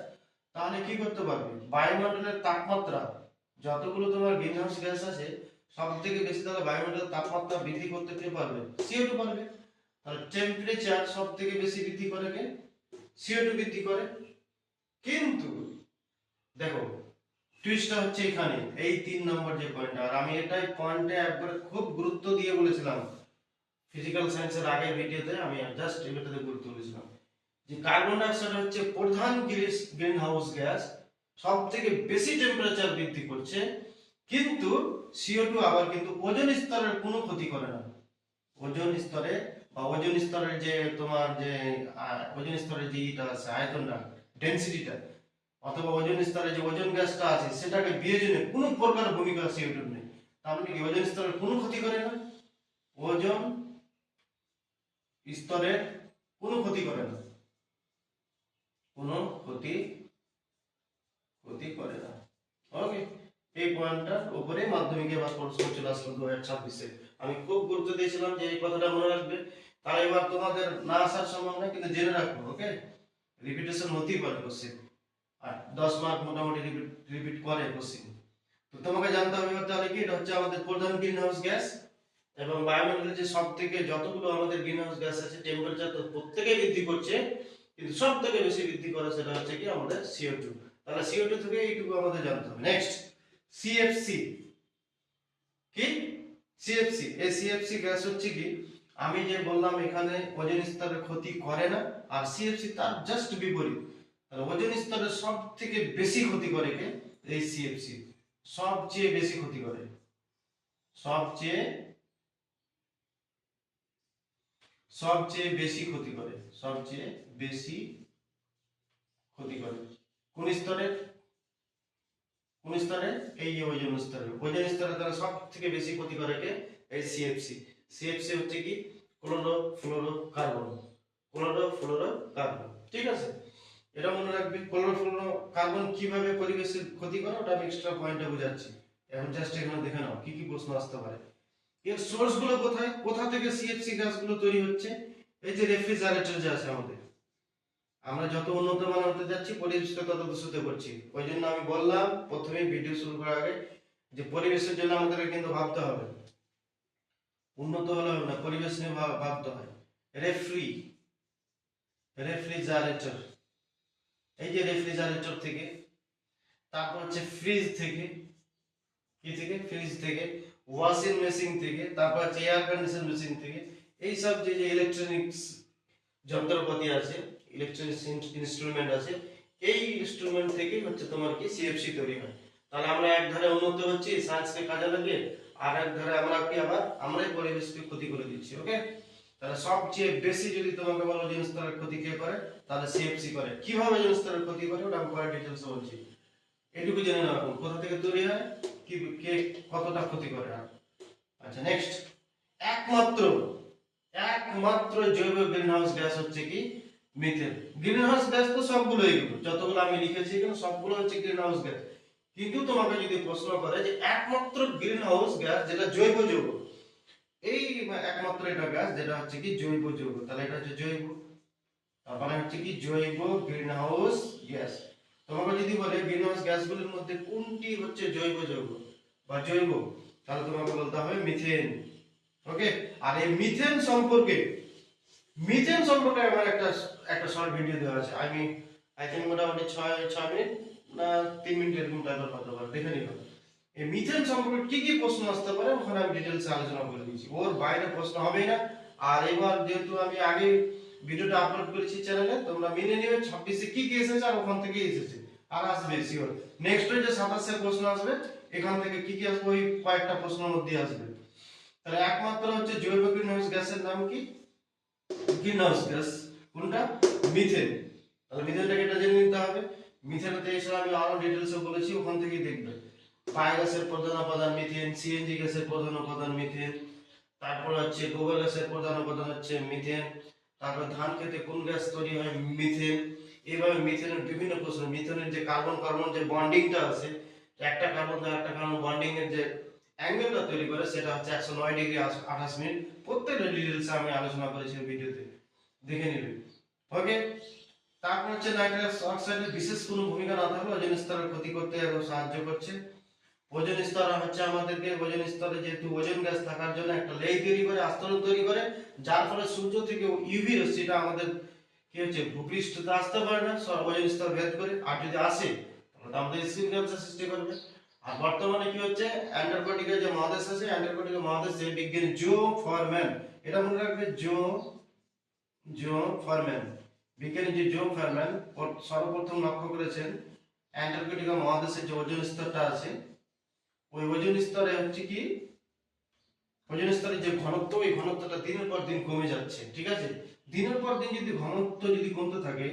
তাহলে কি করতে পারবে, বায়ুমণ্ডলের তাপমাত্রা যতগুলো তোমার গ্রিন হাউস গ্যাস আছে সব থেকে বেশি তাহলে বায়ুমণ্ডলের তাপমাত্রা বৃদ্ধি করতে কে পারবে, CO2 পারবে। তাহলে টেম্পারেচার সব থেকে বেশি বৃদ্ধি করে কে, CO2 বৃদ্ধি করে। কিন্তু দেখো টুইস্টটা হচ্ছে এখানে এই 3 নম্বর যে পয়েন্টটা, আর আমি এটাই পয়েন্টে একবার খুব গুরুত্ব দিয়ে বলেছিলাম ফিজিক্যাল সায়েন্সের আগের ভিডিওতে, আমি জাস্ট এটাতে গুরুত্ব দিয়েছিলাম যে কার্বন ডাইঅক্সাইড হচ্ছে প্রধান গ্রিন হাউস গ্যাস, সব থেকে বেশি টেম্পারেচার বৃদ্ধি করছে। কিন্তু CO2 আবার কিন্তু ওজোন স্তরের কোনো ক্ষতি করে না। ওজোন স্তরে বা ওজোন স্তরের যে তোমার যে ওজোন স্তরের যে ইটা আছে আয়তনটা, ডেনসিটিটা, অথবা ওজোন স্তরে যে ওজোন গ্যাসটা আছে সেটাকে বিয়োজনে কোনো প্রকার ভূমিকা CO2 নেই। তার মানে কি ওজোন স্তরের কোনো ক্ষতি করে না, ওজোন স্তরের কোনো ক্ষতি করে না, কোনো ক্ষতি করে না। ওকে, এই পয়েন্টটার উপরে মাধ্যমিকে বা প্রশ্ন চলে আসলো 2026-এ। আমি খুব গুরুত্ব দিয়েছিলাম যে এই কথাটা মনে রাখবে। তাহলে এবার তোমাদের না আসার সম্ভাবনা, কিন্তু জেনে রাখো। ওকে, রিপিটেশন হতেই পারে কোশ্চেন, আর 10 মার্ক মোটামুটি রিপিট করে কোশ্চেন। তো তোমাকে জানতে হবে তাহলে কি এটা হচ্ছে আমাদের প্রধান গ্রিন হাউস গ্যাস, এবং বায়ুমণ্ডলে যে সব থেকে যতগুলো আমাদের গ্রিন হাউস গ্যাস আছে টেম্পারেচার তো প্রত্যেকেই বৃদ্ধি করছে, কিন্তু সব থেকে বেশি বৃদ্ধি করে সেটা হচ্ছে কি আমাদের CO2। তাহলে CO2 থেকে এইটুকু আমাদের জানতে হবে। নেক্সট CFC কি, CFC, এই CFC গ্যাস হচ্ছে কি, আমি যে বললাম এখানে ওজোন স্তরের ক্ষতি করে না, আর CFC তার জাস্ট বিপরীত। তাহলে ওজোন স্তরের সব থেকে বেশি ক্ষতি করে কে, এই CFC সবচেয়ে বেশি ক্ষতি করে, সবচেয়ে বেশি ক্ষতি করে, সবচেয়ে বেশি ক্ষতি করে কোন স্তরে, কোন স্তরে, এই যে ওজোন স্তরে, ওজোন স্তরে তারা সব থেকে বেশি ক্ষতি করে কে, এই CFC। CFC হচ্ছে কি ক্লোরোফ্লোরোকার্বন, ক্লোরোফ্লোরোকার্বন, ঠিক আছে। এটা মনে রাখবে, ক্লোরোফ্লোরোকার্বন কিভাবে পরিবেশের ক্ষতি করে ওটা আমি এক্সট্রা পয়েন্টে বোঝাচ্ছি। এখন জাস্ট এখানে দেখে নাও কি কি প্রশ্ন আসতে পারে। এর সোর্স গুলো কোথায়, কোথা থেকে CFC গ্যাসগুলো তৈরি হচ্ছে, এই যে রেফ্রিজারেটর যে আছে আমাদের, আমরা যত উন্নত মানের হতে যাচ্ছি পরিবেশকে তত দূষিত করছি। ওই জন্য আমি বললাম প্রথমে ভিডিও শুরু করার আগে যে পরিবেশের জন্য আমাদেরকে কিন্তু ভাবতে হবে, উন্নত হলে হবে না, পরিবেশ নিয়ে ভাবতে হয়। রেফ্রিজারেটর, এই যে রেফ্রিজারেটর থেকে, তারপর হচ্ছে ফ্রিজ থেকে, কি থেকে, ফ্রিজ থেকে, ওয়াশিং মেশিন থেকে, তারপর হচ্ছে এয়ার কন্ডিশন মেশিন থেকে, এই সব যে ইলেকট্রনিক্স যন্ত্রপাতি আছে, ইলেকট্রনিক্স ইনস্ট্রুমেন্ট আছে, এই ইনস্ট্রুমেন্ট থেকে হচ্ছে তোমার কি CFC তৈরি হয়। তাহলে আমরা এক ধারে উন্নত হচ্ছি সায়েন্সকে কাজে লাগিয়ে, আর এক ধারে আমরা কি আবার আমরাই পরিবেশকে ক্ষতি করে দিচ্ছি। ওকে, তাহলে সবচেয়ে বেশি যদি তোমাকে বলো ওজোন স্তরের ক্ষতি কে করে, তাহলে CFC করে। কিভাবে ওজোন স্তরের ক্ষতি করে ওটা আমি পরে ডিটেইলসে বলছি, এটুকু জেনে নাও এখন কোথা থেকে তৈরি হয়, কি কে কতটা ক্ষতি করে। আচ্ছা নেক্সট, একমাত্র একমাত্র জৈব গ্রিনহাউস গ্যাস হচ্ছে কি মিথেন। গ্রিনহাউস গ্যাস তো সবগুলো, এগুলো যতগুলো আমি লিখেছি এখানে সবগুলো হচ্ছে গ্রিনহাউস গ্যাস। কিন্তু তোমাকে যদি প্রশ্ন করে যে একমাত্র গ্রিনহাউস গ্যাস যেটা জৈব যৌগ, এই একমাত্র এটা গ্যাস যেটা হচ্ছে কি জৈব যৌগ, তাহলে এটা হচ্ছে জৈব, তার মানে হচ্ছে কি জৈব গ্রিনহাউস গ্যাস। তোমাকে যদি বলে গ্রিনহাউস গ্যাসগুলোর মধ্যে কোনটি হচ্ছে জৈব যৌগ বা জৈব, তাহলে তোমাকে বলতে হবে মিথেন। ওকে, আর এই মিথেন সম্পর্কে আমার একটা শর্ট ভিডিও দেওয়া আছে, আমি আই থিংক মোটামুটি 6 মিনিট না 3 মিনিট এরকম টাইপের কথা বলে দেখে নিব। এই মিথেন সম্পর্কে কি কি প্রশ্ন আসতে পারে ওখানে আমি ডিটেইলসে আলোচনা করে দিয়েছি, ওর বাইরে প্রশ্ন হবেই না। আর এবার যেহেতু আমি আগে ভিডিওটা আপলোড করেছি চ্যানেলে, তোমরা মেনে নিও 26-এ কি কি এসেছে আর ওখান থেকে এসেছে, আর আসবে শিওর। নেক্সট ওই যে 27-এ প্রশ্ন আসবে, এখান থেকে কি কি আসবে ওই কয়েকটা প্রশ্নের মধ্যে আসবে। তাহলে একমাত্র হচ্ছে জৈব গ্রিনহাউস গ্যাসের নাম কি, গ্রিনহাউস গ্যাস কোনটা, মিথেন। তাহলে মিথেনটাকে এটা জেনে নিতে হবে। মিথেনতে এসে আমি আরো ডিটেইলসে বলেছি, ওখান থেকেই দেখবে। বায়োগ্যাসের প্রধান উপাদান মিথেন, সিএনজি গ্যাসের প্রধান উপাদান মিথেন, তারপর হচ্ছে গোবর গ্যাসের প্রধান উপাদান হচ্ছে মিথেন, তারপর ধান খেতে কোন গ্যাস তৈরি হয়, মিথেন। এইভাবে মিথেনের বিভিন্ন প্রশ্ন, মিথেনের যে কার্বন কার্বন যে বন্ডিংটা আছে, একটা কার্বন আর একটা কার্বন বন্ডিং এর যে অ্যাঙ্গেলটা তৈরি করে সেটা হচ্ছে 109 ডিগ্রি 28 মিনিট, প্রত্যেকটা ডিটেইলসে আমি আলোচনা করেছি ভিডিওতে, দেখে নেবে। ওকে, তারপর হচ্ছে নাইট্রাস অক্সাইডের বিশেষ কোনো ভূমিকা না থাকলে ওজোন স্তরের ক্ষতি করতে সাহায্য করছে। ওজোন স্তর হচ্ছে আমাদেরকে, ওজোন স্তরে যেহেতু ওজোন গ্যাস থাকার জন্য একটা লেয়ার তৈরি করে, আস্তরণ তৈরি করে, যার ফলে সূর্য থেকে ইউভি রশ্মিটা আমাদের কি হচ্ছে ভূপৃষ্ঠতে আসতে পারে না ওজোন স্তর ভেদ করে, আর যদি আসে তাহলে আমাদের স্কিন ক্যান্সার সৃষ্টি করবে। আর বর্তমানে কি হচ্ছে অ্যান্টার্কটিকা যে মহাদেশ আছে, অ্যান্টার্কটিকা মহাদেশে বিজ্ঞানী জো ফরম্যান, এটা মনে রাখবে জো ফরম্যান, বিজ্ঞানী যে জো ফরম্যান সর্বপ্রথম লক্ষ্য করেছেন অ্যান্টার্কটিকা মহাদেশের যে ওজোন স্তরটা আছে, ওই ওজোন স্তরে হচ্ছে কি ওজোন স্তরের যে ঘনত্ব, ওই ঘনত্বটা দিনের পর দিন কমে যাচ্ছে। ঠিক আছে, দিনের পর দিন যদি ঘনত্ব যদি কমতে থাকে,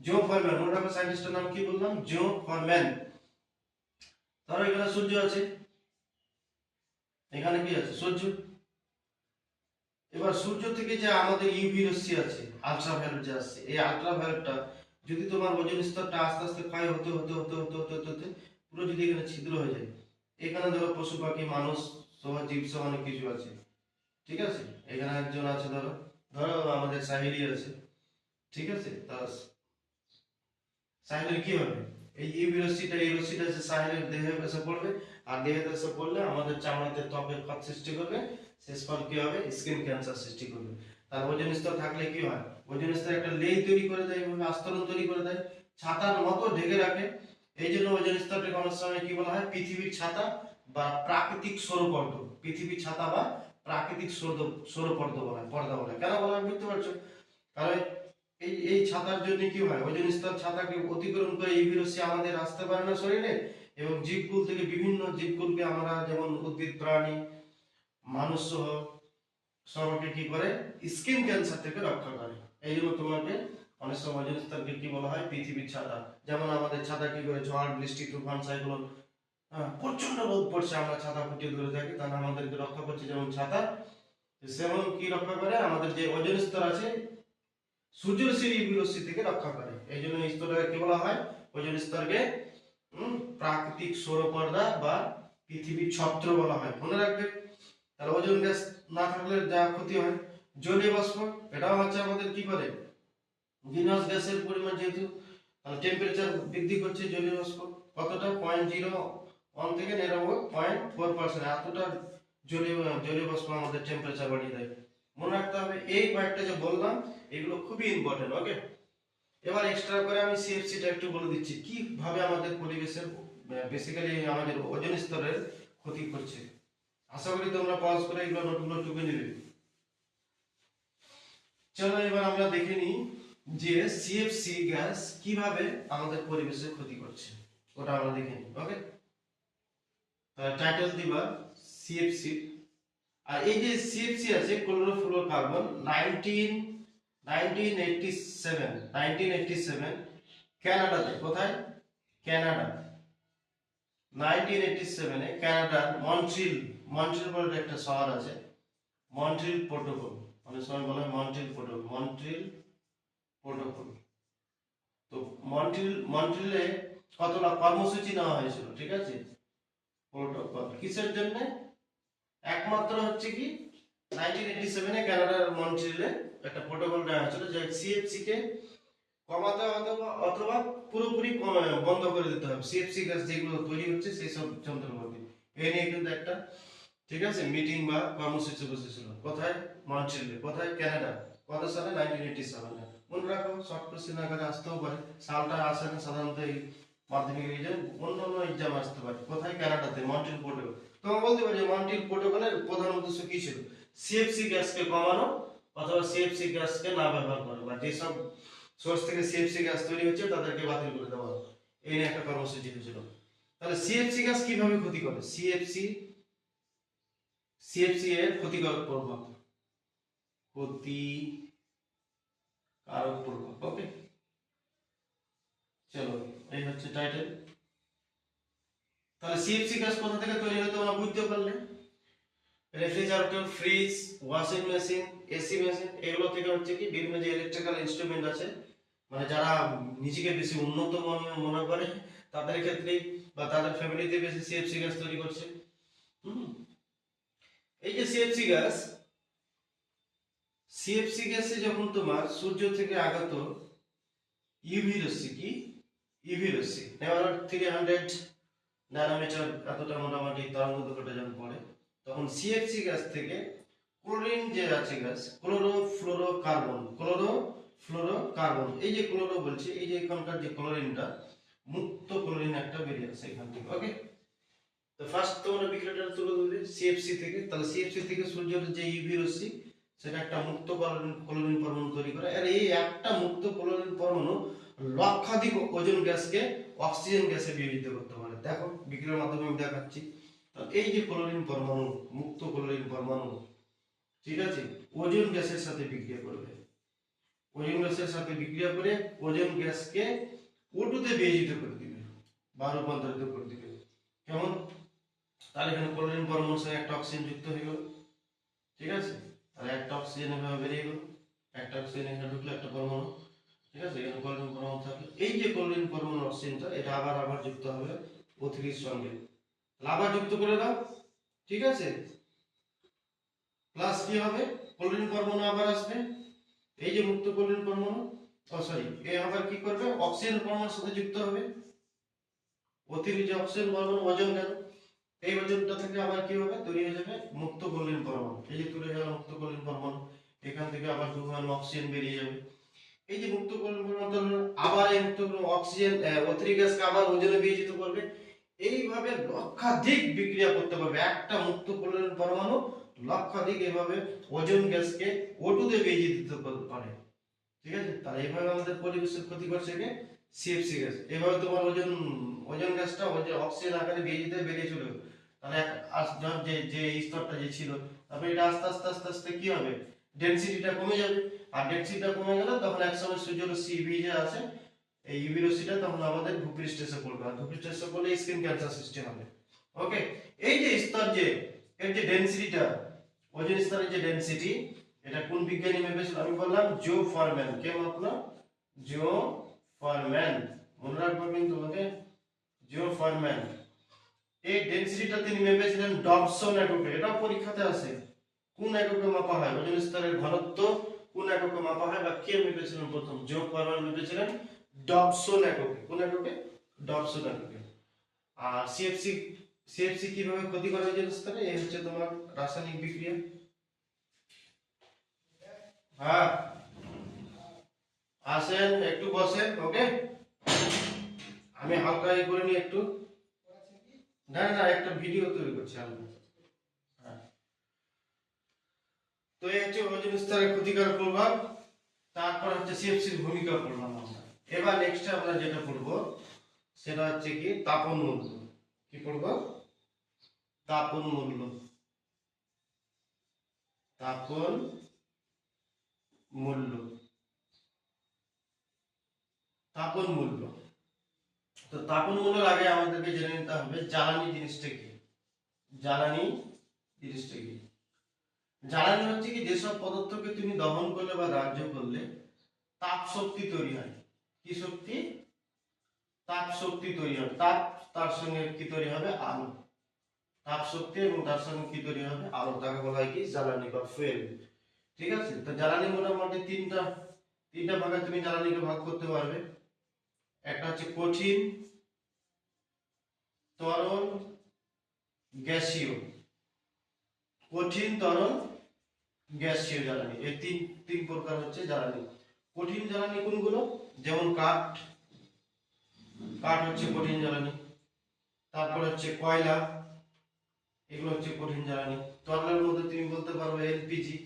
জো ফরম্যান, মনে রাখো সায়েন্টিস্টের নাম কি বললাম, জো ফরম্যান। ধরো এখানে সূর্য আছে, এখানে কি আছে, সূর্য। এবার সূর্য থেকে যে আমাদের ইউভি রশ্মি আছে, আল্ট্রাভায়োলেট যে আসছে, এই আল্ট্রাভায়োলেটটা যদি তোমার ওজোন স্তরটা আস্তে আস্তে ক্ষয় হতে হতে হতে হতে হতে হতে হতে পুরো যদি এখানে ছিদ্র হয়ে যায়, এখানে ধরো পশু পাখি মানুষ সহ জীব সহ অনেক কিছু আছে, ঠিক আছে। এখানে একজন আছে, ধরো ধরো আমাদের সাহেলি আছে, ঠিক আছে। তা সাহেলের কি হবে, এই ইউভি রশ্মিটা, এই রশ্মিটা এসে সাহেলের দেহে এসে পড়বে, আর দেহে এসে পড়লে আমাদের চামড়াতে ত্বকের ক্ষত সৃষ্টি করবে, শেষ ফল কি হবে, স্কিন ক্যান্সার সৃষ্টি করবে। তার ওজোন স্তর থাকলে কি হয়, ওজোন স্তর একটা লেই তৈরি করে দেয়, এবং আস্তরণ তৈরি করে দেয়, ছাতার মতো ঢেকে রাখে। এই জন্য ওজোন স্তরটাকে অনেক সময় কি বলা হয়, পৃথিবীর ছাতা বা প্রাকৃতিক সৌরপর্দ। পৃথিবীর ছাতা বা প্রাকৃতিক সৌরপর্দ বলা হয়, পর্দা বলা হয়। কেন বলা হয় বুঝতে পারছো, কারণ এই এই ছাতার জন্য কি হয়, ওজোন স্তর ছাতাকে অতিক্রম করে ইউভি রশ্মি আমাদের আসতে পারে না শরীরে, এবং জীবকুল থেকে বিভিন্ন জীবকুলকে আমরা যেমন উদ্ভিদ প্রাণী মানুষ সহ সবাইকে কি করে, স্কিন ক্যান্সার থেকে রক্ষা করে। এই জন্য তোমাকে অনেক সময় ওজোন স্তরকে কি বলা হয়, পৃথিবীর ছাতা। যেমন আমাদের ছাতা কি করে, ঝড় বৃষ্টি তুফান সাইক্লোন, প্রচন্ড রোদ পড়ছে, আমরা ছাতা ফুটিয়ে ধরে থাকি, তাহলে আমাদেরকে রক্ষা করছে যেমন ছাতা, সেমন কি রক্ষা করে, আমাদের যে ওজোন স্তর আছে সূর্যরশ্মির ইউভি রশ্মি থেকে রক্ষা করে। এই জন্য এই স্তরটাকে কি বলা হয়, ওজোন স্তরকে প্রাকৃতিক সৌরপর্দা বা পৃথিবীর ছত্র বলা হয়, মনে রাখবে। তাহলে ওজোন গ্যাস না থাকলে যা ক্ষতি হয়, জলীয় বাষ্প, এটাও হচ্ছে আমাদের কি করে, গ্রিনহাউস গ্যাসের পরিমাণ যেহেতু, তাহলে টেম্পারেচার বৃদ্ধি করছে জলীয় বাষ্প, কতটা, 0.01 থেকে 0.4%, এতটা জলীয় জলীয় বাষ্প আমাদের টেম্পারেচার বাড়িয়ে দেয়। মনে রাখতে হবে এই কয়েকটা যে বললাম, এগুলো খুবই ইম্পর্টেন্ট, ওকে। এবার এক্সট্রা করে আমি সিএফসিটা একটু বলে দিচ্ছি, কিভাবে আমাদের পরিবেশের বেসিক্যালি আমাদের ওজোন স্তরের ক্ষতি করছে। আশা করি তোমরা পজ করে এগুলো নোটগুলো টুকে নেবে। চলো এবার আমরা দেখে নিই যে সিএফসি গ্যাস কিভাবে আমাদের পরিবেশের ক্ষতি করছে, ওটা আমরা দেখে নিই, ওকে। টাইটেল দিবা সিএফসি। আর এই যে সিএফসি আছে, ক্লোরোফ্লোরোকার্বন, 1987 কানাডাতে, কোথায়, কানাডা, 1987 এ কানাডার মন্ট্রিল বলে একটা শহর আছে, মন্ট্রিল প্রোটোকল, অনেক সময় বলা হয় মন্ট্রিল প্রোটোকল। তো মন্ট্রিলে কতটা কর্মসূচি নেওয়া হয়েছিল, ঠিক আছে, প্রোটোকল কিসের জন্য, একমাত্র হচ্ছে কি 1987 এ কানাডার মন্ট্রিলে একটা প্রোটোকল নেওয়া হয়েছিল যে সিএফসি কে কমাতে হবে অথবা পুরোপুরি বন্ধ করে দিতে হবে, সিএফসি গ্যাস যেগুলো তৈরি হচ্ছে সেই সব যন্ত্রপাতি। এই নিয়ে কিন্তু একটা, ঠিক আছে, মিটিং বা কর্মসূচি বসেছিল, কোথায়, মন্ট্রিলে, কোথায়, কানাডা, কত সালে, 1987 এ। মনে রাখো, শর্ট কোশ্চেন আকারে আসতেও পারে, সালটা আসে না সাধারণত এই মাধ্যমিক এক্সাম, অন্য অন্য এক্সাম আসতে পারে, কোথায়, কানাডাতে, মন্ট্রিল প্রোটোকল। তোমরা বলতে পারো যে মন্ট্রিল প্রোটোকলের প্রধান উদ্দেশ্য কি ছিল, সিএফসি গ্যাসকে কমানো অথবা সিএফসি গ্যাসকে না ব্যবহার করা, বা যেসব সোর্স থেকে সিএফসি গ্যাস তৈরি হচ্ছে তাদেরকে বাতিল করে দেওয়া, এই নিয়ে একটা কর্মসূচি হয়েছিল। তাহলে সিএফসি গ্যাস কিভাবে ক্ষতি করে, সিএফসি এর ক্ষতিকারক প্রভাব, ওকে। চলো, এই হচ্ছে টাইটেল। তাহলে সিএফসি গ্যাস কোথা থেকে তৈরি হয় তোমরা বুঝতে পারলে, refrigerator, fridge, washing machine, AC machine, এগুলো থেকে হচ্ছে কি বিভিন্ন যে ইলেকট্রিক্যাল ইনস্ট্রুমেন্ট আছে, মানে যারা নিজেকে বেশি উন্নত মনে করে তাদের ক্ষেত্রে বা তাদের ফ্যামিলিতে বেশি সিএফসি গ্যাস তৈরি করছে। এই যে সিএফসি গ্যাসে যখন তোমার সূর্য থেকে আগত ইউভি রশ্মি, কি ইউভি রশ্মি, নেভার 300 ন্যানোমিটার এতটা মোটামুটি তরঙ্গদৈর্ঘ্যটা যখন পড়ে, তখন সিএফসি গ্যাস থেকে ক্লোরিন যে আছে গ্যাস, ক্লোরোফ্লোরোকার্বন, এই যে ক্লোরো বলছি, এই যে এখানকার যে ক্লোরিনটা, মুক্ত ক্লোরিন একটা বেরিয়ে আসে এখান থেকে, ওকে। তো ফার্স্ট তোমরা বিক্রিয়াটা তুলে ধরবে সিএফসি থেকে, তাহলে সিএফসি থেকে সূর্যের যে ইউভি রশ্মি, সেটা একটা মুক্ত ক্লোরিন পরমাণু তৈরি করে, আর এই একটা মুক্ত ক্লোরিন পরমাণু লক্ষাধিক ওজোন গ্যাসকে অক্সিজেন গ্যাসে বিয়োজিত করতে পারে। দেখো বিক্রিয়ার মাধ্যমে আমি দেখাচ্ছি। এই যে ক্লোরিন পরমাণু, মুক্ত ক্লোরিন পরমাণু, ঠিক আছে, ওজোন গ্যাসের সাথে বিক্রিয়া করবে, ওজন গ্যাসের সাথে বিক্রিয়া করে ওজন গ্যাসকে O2 তে বিয়োজিত করে দিবে বা রূপান্তরিত করে দিবে। কেমন? তাহলে এখানে ক্লোরিন পরমাণুর সঙ্গে একটা অক্সিজেন যুক্ত হয়ে গেল, ঠিক আছে? তাহলে একটা অক্সিজেন এভাবে বেরিয়ে গেল, একটা অক্সিজেন এখানে ঢুকলো একটা পরমাণু, ঠিক আছে? এখানে ক্লোরিন পরমাণু থাকলো। এই যে ক্লোরিন পরমাণু অক্সিজেনটা এটা আবার যুক্ত হবে O3 এর সঙ্গে, আবার যুক্ত করে দাও, ঠিক আছে? প্লাস কি হবে, ক্লোরিন পরমাণু আবার আসবে, এই যে মুক্ত ক্লোরিন পরমাণু, এ আবার কি করবে, অক্সিজেন পরমাণুর সাথে যুক্ত হবে। অতিরিক্ত যে অক্সিজেন পরমাণু ওজন গেল, এই ওজনটা থেকে আবার কি হবে, তৈরি হয়ে যাবে মুক্ত ক্লোরিন পরমাণু। এই যে তৈরি হয়ে গেল মুক্ত ক্লোরিন পরমাণু, এখান থেকে আবার 2 আণু অক্সিজেন বেরিয়ে যাবে। এই যে মুক্ত ক্লোরিন পরমাণু আবার এই মুক্ত অক্সিজেন অতিরিক্ত গ্যাসকে আবার ওজনে বিয়োজিত করবে। এইভাবে লক্ষাধিক বিক্রিয়া করতে পারবে একটা মুক্ত ক্লোরিন পরমাণু, লক্ষাধিক এইভাবে ওজন গ্যাসকে O2 তে বিয়োজিত করতে পারে, ঠিক আছে? তাহলে এইভাবে আমাদের পরিবেশের ক্ষতি করছে কি সিএফসি গ্যাস। এইভাবে তোমার ওজন ওজন গ্যাসটা ওই যে অক্সিজেন আকারে বেরিয়ে বেরিয়ে চলে গেল। তাহলে যে যে স্তরটা যে ছিল, তারপরে এটা আস্তে আস্তে আস্তে আস্তে কি হবে, ডেনসিটিটা কমে যাবে। আর ডেনসিটিটা কমে গেলে তখন একসময় সূর্যরশ্মি ইউভি যে আছে, এই ইউভি রশ্মিটা তখন আমাদের ভূপৃষ্ঠে এসে পড়বে, আর ভূপৃষ্ঠে এসে পড়লে স্কিন ক্যান্সার সৃষ্টি হবে। ওকে, এই যে স্তর যে এর যে ডেনসিটিটা, ওজন স্তরের যে ডেনসিটি, এটা কোন বিজ্ঞানী মেপেছিল? আমি বললাম জো ফরম্যান। কে মাপলো? জো ফরম্যান। মনে রাখবো কিন্তু, ওকে, জো ফরম্যান। এই ডেনসিটিটা তিনি মেপেছিলেন ডবসন এককে। এটা পরীক্ষাতে আসে, কোন এককে মাপা হয় ওজন স্তরের ঘনত্ব, কোন এককে মাপা হয় বা কে মেপেছিলেন প্রথম? জো ফরম্যান মেপেছিলেন ডবসন এককে। কোন এককে? ডবসন এককে। আর সিএফসি সিএফসি কিভাবে ক্ষতি করে ওজন স্তরে? এই হচ্ছে তোমার রাসায়নিক বিক্রিয়া। হ্যাঁ, আসেন একটু বসেন, ওকে? আমি হালকা করে নিই একটু, না না একটা ভিডিও তৈরি করছি আমি। হ্যাঁ, তো এই হচ্ছে ওজন স্তরের ক্ষতিকারক প্রভাব। তারপর হচ্ছে সিএফসির ভূমিকা পড়লাম আমরা। এবার নেক্সট আমরা যেটা পড়বো সেটা হচ্ছে কি তাপন মূল্য। কি পড়বো? তাপন মূল্য। তাপন মূল্য। তাপন মূল্য। তো তাপন মূল্যের আগে আমাদেরকে জেনে নিতে হবে জ্বালানি জিনিসটা কি। জ্বালানি জিনিসটা কি? জ্বালানি হচ্ছে কি যেসব পদার্থকে তুমি দহন করলে বা দাহ্য করলে তাপ শক্তি তৈরি হয়। কি শক্তি? তাপ শক্তি তৈরি হবে। তাপ, তার সঙ্গে কি তৈরি হবে? আলো। তাপ শক্তি এবং তার সঙ্গে কি তৈরি হবে? আলো। তাকে বলা হয় কি জ্বালানি বা ফুয়েল, ঠিক আছে? তো জ্বালানি মোটামুটি তিনটা ভাগে তুমি জ্বালানিকে ভাগ করতে পারবে। একটা হচ্ছে কঠিন, তরল, গ্যাসীয়। কঠিন, তরল, গ্যাসীয় জ্বালানি, এই তিন প্রকার হচ্ছে জ্বালানি। কঠিন জ্বালানি কোনগুলো? যেমন কাঠ, কাঠ হচ্ছে কঠিন জ্বালানি। তারপর হচ্ছে কয়লা, এগুলো হচ্ছে কঠিন জ্বালানি। তরলের মধ্যে তুমি বলতে পারবে এলপিজি,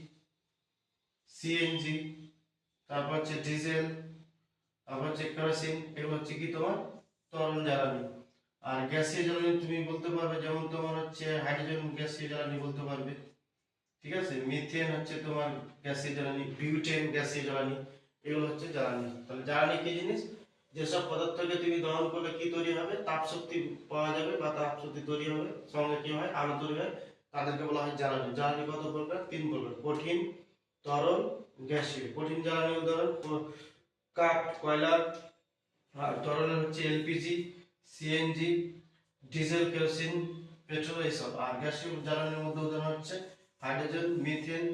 সিএনজি, তারপর হচ্ছে ডিজেল, তারপর হচ্ছে কেরোসিন, এগুলো হচ্ছে কি তোমার তরল জ্বালানি। আর গ্যাসীয় জ্বালানি তুমি বলতে পারবে, যেমন তোমার হচ্ছে হাইড্রোজেন গ্যাসীয় জ্বালানি বলতে পারবে, ঠিক আছে? মিথেন হচ্ছে তোমার গ্যাসীয় জ্বালানি, বিউটেন গ্যাসীয় জ্বালানি, এগুলো হচ্ছে জ্বালানি। তাহলে জ্বালানি কি জিনিস? যেসব পদার্থকে তুমি দহন করলে কি তৈরি হবে? তাপ শক্তি পাওয়া যাবে বা তাপ শক্তি তৈরি হবে, সঙ্গে কি হয়? আলো তৈরি হয়, তাদেরকে বলা হয় জ্বালানি। জ্বালানি কত প্রকার? তিন প্রকার: কঠিন, তরল, গ্যাসীয়। কঠিন জ্বালানি উদাহরণ কাঠ, কয়লা। আর তরলের হচ্ছে LPG, CNG, diesel, kerosene, petrol, এইসব। আর গ্যাসীয় জ্বালানির মধ্যে উদাহরণ হচ্ছে হাইড্রোজেন, মিথেন,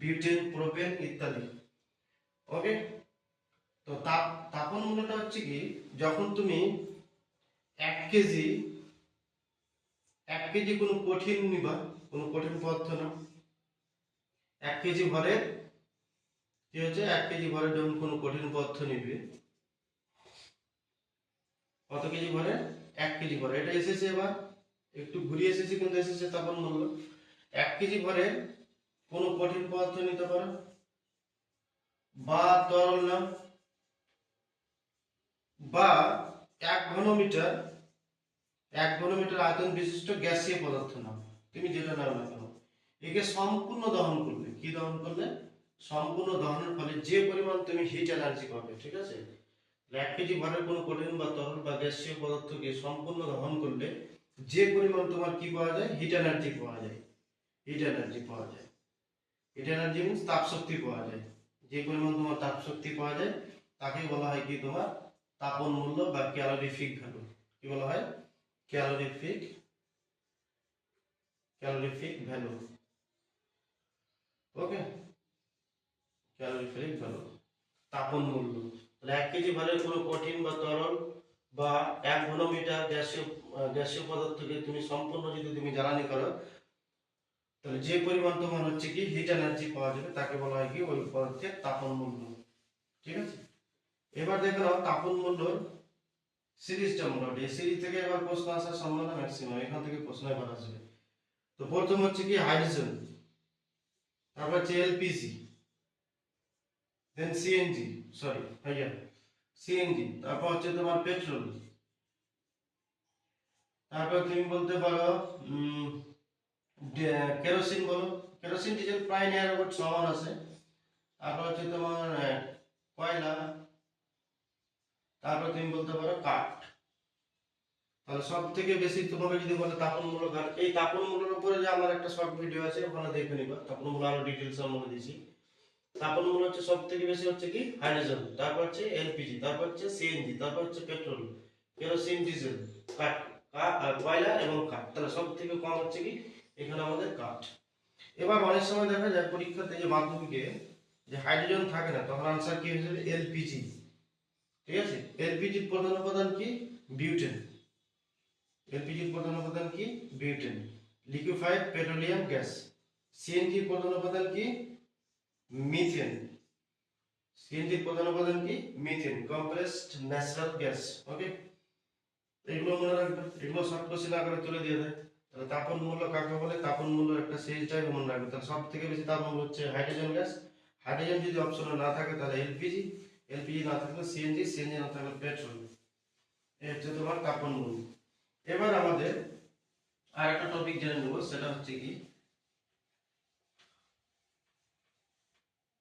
বিউটেন, প্রোপেন ইত্যাদি। ওকে, তো তাপন মূল্যটা হচ্ছে কি, যখন তুমি 1 কেজি 1 কেজি কোনো কঠিন নিবা, কোনো কঠিন পদার্থ না, 1 কেজি ভরে কি হচ্ছে, 1 কেজি ভরে যখন কোনো কঠিন পদার্থ নিবে, কত কেজি ভরে? 1 কেজি ভরে। এটা এসেছে, এবার একটু ঘুরিয়ে এসেছে কিন্তু এসেছে তাপন মূল্য। 1 কেজি ভরে কোনো কঠিন পদার্থ নিতে পারো বা তরল নাও, বা 1 ঘনমিটার 1 ঘনমিটার আয়তন বিশিষ্ট গ্যাসীয় পদার্থ নাও, তুমি যেটা নাও না কেন, একে সম্পূর্ণ দহন করলে। কি দহন করলে? সম্পূর্ণ দহনের ফলে যে পরিমাণ তুমি হিট এনার্জি পাবে, ঠিক আছে। 1 কেজি ভরের কোনো কঠিন বা তরল বা গ্যাসীয় পদার্থকে সম্পূর্ণ দহন করলে যে পরিমাণ তোমার কি পাওয়া যায়, হিট এনার্জি পাওয়া যায়। হিট এনার্জি পাওয়া যায়, হিট এনার্জি মিন্স তাপ শক্তি পাওয়া যায়। যে পরিমাণ তোমার তাপ শক্তি পাওয়া যায় তাকে বলা হয় কি তোমার তাপন মূল্য বা ক্যালোরিফিক ভ্যালু। কি বলা হয়? Calorific value. Okay, calorific value, তাপন মূল্য। তাহলে 1 কেজি ভরের কোনো কঠিন বা তরল বা 1 ঘনমিটার গ্যাসীয় পদার্থকে তুমি সম্পূর্ণ যদি তুমি জ্বালানি করো, তাহলে যে পরিমাণ তোমার হচ্ছে কি হিট এনার্জি পাওয়া যাবে তাকে বলা হয় কি ওই পদার্থের তাপন মূল্য। ঠিক আছে, এবার দেখে নাও তাপন মূল্যর সিরিজটা মোটামুটি। এই সিরিজ থেকে এবার প্রশ্ন আসার সম্ভাবনা ম্যাক্সিমাম, এখান থেকে প্রশ্ন এবার আসবে। তো প্রথম হচ্ছে কি হাইড্রোজেন, তারপর হচ্ছে এলপিজি, দেন সিএনজি, সরি ভাইয়া সিএনজি, তারপর হচ্ছে তোমার পেট্রোল, তারপর তুমি বলতে পারো কেরোসিন বলো। কেরোসিন ডিজেল প্রায় নিয়ার অ্যাবাউট সমান আছে। তারপর হচ্ছে তোমার কয়লা, তারপর তুমি বলতে পারো কাঠ। তাহলে সব থেকে বেশি তোমাকে যদি বলে তাপন মূল্য কাঠ, এই তাপন মূল্যের উপরে যে আমার একটা শর্ট ভিডিও আছে ওখানে দেখে নিবা, তাপন মূল্য আরো ডিটেইলস আমি বলে দিয়েছি। তাপন মূল্য হচ্ছে সব থেকে বেশি হচ্ছে কি হাইড্রোজেন, তারপর হচ্ছে এলপিজি, তারপর হচ্ছে সিএনজি, তারপর হচ্ছে পেট্রোল, কেরোসিন ডিজেল, কাঠ, কয়লা এবং কাঠ। তাহলে সব থেকে কম হচ্ছে কি এখানে আমাদের কাঠ। এবার অনেক সময় দেখা যায় পরীক্ষাতে যে মাধ্যমিকে যে হাইড্রোজেন থাকে না, তখন আনসার কি হয়ে যাবে এলপিজি। ঠিক আছে, এলপিজির প্রধান উপাদান কি বিউটেন। এলপিজির প্রধান উপাদান কি বিউটেন, লিকুইফাইড পেট্রোলিয়াম গ্যাস। সিএনজির প্রধান উপাদান কি মিথেন। সিএনজির প্রধান উপাদান কি মিথেন, কম্প্রেসড ন্যাচারাল গ্যাস। ওকে, এগুলো মনে রাখবে, এগুলো শর্ট কোশ্চেন আকারে তুলে দিয়ে দেয়। তাহলে তাপন মূল্য কাকে বলে, তাপন মূল্য একটা সিরিজটাই মনে রাখবে। তাহলে সব থেকে বেশি তাপন মূল্য হচ্ছে হাইড্রোজেন গ্যাস। হাইড্রোজেন যদি অপশনে না থাকে তাহলে এলপিজি, এলপিজি না থাকলে সিএনজি, সিএনজি না থাকলে পেট্রোল। এই হচ্ছে তোমার তাপন মূল্য। এবার আমাদের আর একটা টপিক জেনে নেব, সেটা হচ্ছে কি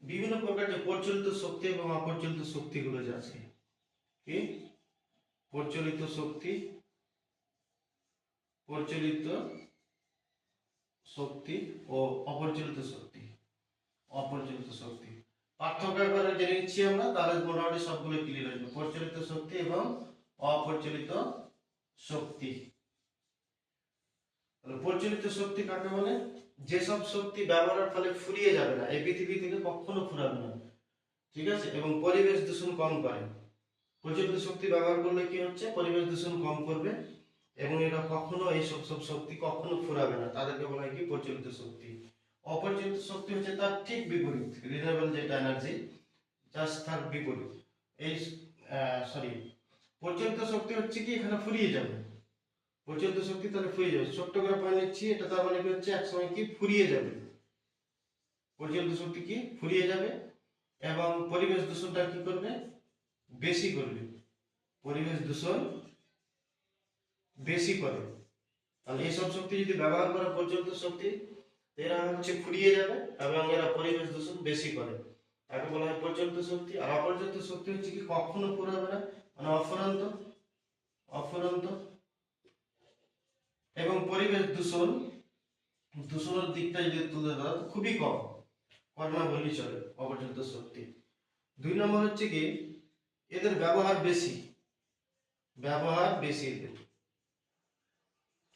বিভিন্ন প্রকার যে প্রচলিত শক্তি এবং অপ্রচলিত শক্তিগুলো যে আছে। কি প্রচলিত শক্তি, প্রচলিত শক্তি ও অপ্রচলিত শক্তি। অপ্রচলিত শক্তি পার্থক্য একবারে জেনে নিচ্ছি আমরা, তাহলে মোটামুটি সবগুলো ক্লিয়ার হয়ে যাবে। প্রচলিত শক্তি এবং অপ্রচলিত শক্তি। তাহলে প্রচলিত শক্তি কাকে বলে, যেসব শক্তি ব্যবহারের ফলে ফুরিয়ে যাবে না, এই পৃথিবী থেকে কখনো ফুরাবে না। ঠিক আছে, এবং পরিবেশ দূষণ কম করে। প্রচলিত শক্তি ব্যবহার করলে কি হচ্ছে, পরিবেশ দূষণ কম করবে এবং এটা কখনো এই সব শক্তি কখনো ফুরাবে না, তাদেরকে বলা হয় কি প্রচলিত শক্তি। অপ্রচলিত শক্তি হচ্ছে তার ঠিক বিপরীত, রিনিউয়েবল যেটা এনার্জি, জাস্ট তার বিপরীত। এই সরি, প্রচলিত শক্তি হচ্ছে কি এখানে ফুরিয়ে যাবে। প্রচলিত শক্তি তাহলে ফুরিয়ে যাবে, ছোট্ট করে পড়ে নিচ্ছি, এটা তার মানে কি হচ্ছে একসময় কি ফুরিয়ে যাবে। প্রচলিত শক্তি কি ফুরিয়ে যাবে এবং পরিবেশ দূষণটা কি করবে, বেশি করবে। পরিবেশ দূষণ বেশি করে। তাহলে এইসব শক্তি যদি ব্যবহার করে প্রচলিত শক্তি, এরা হচ্ছে ফুরিয়ে যাবে এবং এরা পরিবেশ দূষণ বেশি করে, তাকে বলা হয় প্রচলিত শক্তি। আর অপ্রচলিত শক্তি হচ্ছে কি কখনো ফুরাবে না, মানে অফুরন্ত, অফুরন্ত এবং পরিবেশ দূষণের দিকটা যদি তুলে ধরা খুবই কম, করে না বললেই চলে অপ্রচলিত শক্তি। 2 নম্বর হচ্ছে কি এদের ব্যবহার বেশি, ব্যবহার বেশি এদের,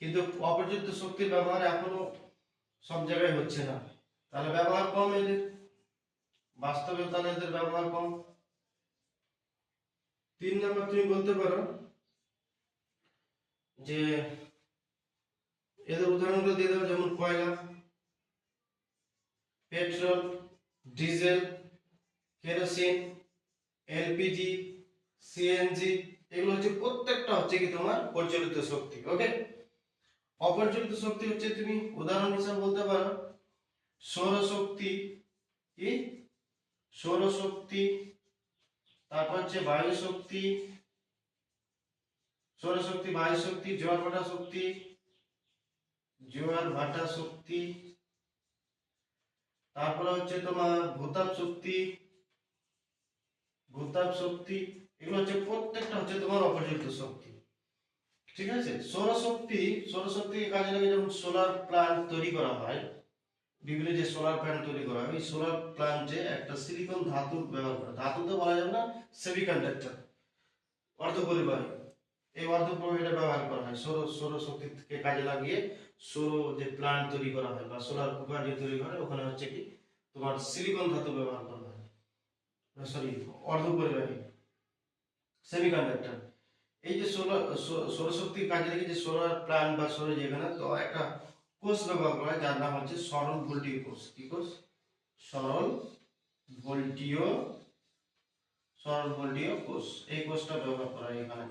কিন্তু অপ্রচলিত শক্তির ব্যবহার এখনো সব জায়গায় হচ্ছে না। তাহলে ব্যবহার কম এদের, বাস্তবে তাহলে এদের ব্যবহার কম। 3 নম্বর তুমি বলতে পারো যে এদের উদাহরণগুলো দিয়ে দেবো, যেমন কয়লা, petrol, diesel, kerosene, LPG, CNG, এগুলো হচ্ছে প্রত্যেকটা হচ্ছে কি তোমার প্রচলিত শক্তি। ওকে, অপ্রচলিত শক্তি হচ্ছে তুমি উদাহরণ হিসেবে বলতে পারো সৌরশক্তি, কি সৌরশক্তি, তারপর হচ্ছে বায়ু শক্তি, সৌরশক্তি, বায়ু শক্তি, জোয়ার ভাটা শক্তি, জোয়ার ভাটা শক্তি, তারপরে হচ্ছে তোমার ভূতাপ শক্তি, এগুলো হচ্ছে প্রত্যেকটা হচ্ছে তোমার অপরযুক্ত শক্তি। ঠিক আছে, সৌরশক্তি কাজে লাগে যখন সোলার প্ল্যান্ট তৈরি করা হয়, বিভিন্ন যে সোলার প্ল্যান্ট তৈরি করা হয়, ওই সোলার প্ল্যান্টে একটা সিলিকন ধাতু ব্যবহার করা, ধাতু তো বলা যাবে না, সেমিকন্ডাক্টর, অর্ধপরিবাহী, এই অর্ধপরিবাহীটা ব্যবহার করা হয় সৌরশক্তিকে কাজে লাগিয়ে। সৌর যে প্ল্যান্ট তৈরি করা হয় বা সোলার কুকার যে তৈরি করে, ওখানে হচ্ছে কি তোমার সিলিকন ধাতু ব্যবহার করা হয়, সরি, অর্ধপরিবাহী, সেমিকন্ডাক্টর। এই যে সৌরশক্তির কাজে লাগে যে সোলার প্ল্যান্ট বা সৌর যেখানে, তো একটা কোষ ব্যবহার করা হয় যার নাম হচ্ছে সরল ভোল্টীয় কোষ। কি কোষ? সরল ভোল্টীয় কোষ। এই কোষটা ব্যবহার করা হয় এখানে।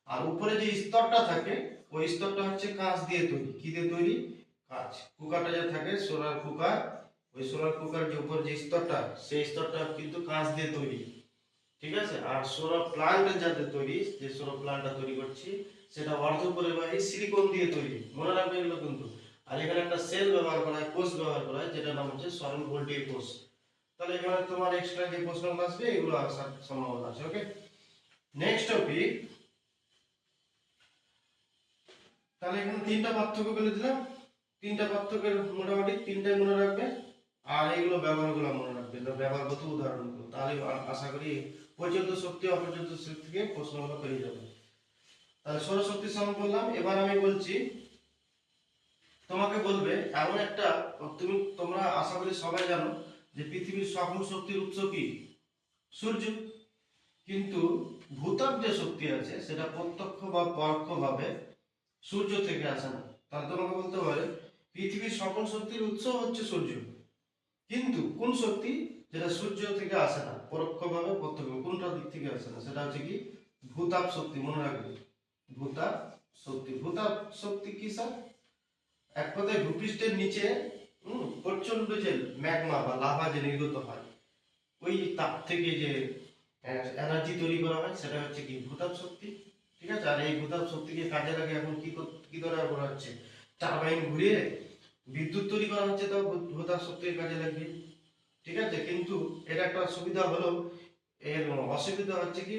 আর উপরে যে স্তরটা থাকে, ওই স্তরটা হচ্ছে কাঁচ দিয়ে তৈরি। কি দিয়ে তৈরি? কাঁচ। কুকারটা যে থাকে সোলার কুকার, ওই সোলার কুকার যে উপর যে স্তরটা, সেই স্তরটা কিন্তু কাঁচ দিয়ে তৈরি। ঠিক আছে, আর সোলার প্ল্যান্ট যাতে তৈরি, যে সোলার প্ল্যান্টটা তৈরি করছি, সেটা অর্ধপরিবাহী সিলিকন দিয়ে তৈরি। মনে রাখবে এগুলো কিন্তু। আর এখানে একটা সেল ব্যবহার করা হয়, কোষ ব্যবহার করা হয়, যেটা নাম হচ্ছে সরল ভোল্টীয় কোষ। তাহলে এখানে তোমার এক্সট্রা যে প্রশ্নগুলো আসবে, এগুলো আসার সম্ভাবনা আছে। ওকে, নেক্সট টপিক। তাহলে এখানে তিনটা পার্থক্য বলে দিলাম, তিনটা পার্থক্যের মোটামুটি তিনটাই মনে রাখবে, আর এইগুলো ব্যবহারগুলো মনে রাখবে, ব্যবহারগত উদাহরণগুলো। তাহলে আশা করি পর্যন্ত শক্তি অপর্যন্ত শক্তি থেকে প্রশ্নগুলো পেয়ে যাবে। তাহলে সৌরশক্তি সম্পর্কে বললাম। এবার আমি বলছি, তোমাকে বলবে এমন একটা, তোমরা আশা করি সবাই জানো যে পৃথিবীর সকল শক্তির উৎস কি? সূর্য। কিন্তু ভূতাপ যে শক্তি আছে, সেটা প্রত্যক্ষ বা পরোক্ষ ভাবে সূর্য থেকে আসে না। তাহলে তোমাকে বলতে পারে পৃথিবীর সকল শক্তির উৎস হচ্ছে সূর্য, কিন্তু কোন শক্তি যেটা সূর্য থেকে আসে না, পরোক্ষভাবে প্রত্যক্ষ, কোনটা দিক থেকে আসে না, সেটা হচ্ছে কি ভূতাপ শক্তি। মনে রাখবে, ভূতাপ শক্তি। ভূতাপ শক্তি কি স্যার? এক কথায় ভূপৃষ্ঠের নিচে প্রচন্ড যে ম্যাগমা বা লাভা যে নির্গত হয়, ওই তাপ থেকে যে এনার্জি তৈরি করা হয়, সেটা হচ্ছে কি ভূতাপ শক্তি। ঠিক আছে, আর এই ভূতাপ শক্তিকে কাজে লাগে এখন কি করা হচ্ছে, টারবাইন ঘুরিয়ে বিদ্যুৎ তৈরি করা হচ্ছে, তো ভূতাপ শক্তির কাজে লাগে। ঠিক আছে, কিন্তু এর একটা সুবিধা হলো, এর অসুবিধা হচ্ছে কি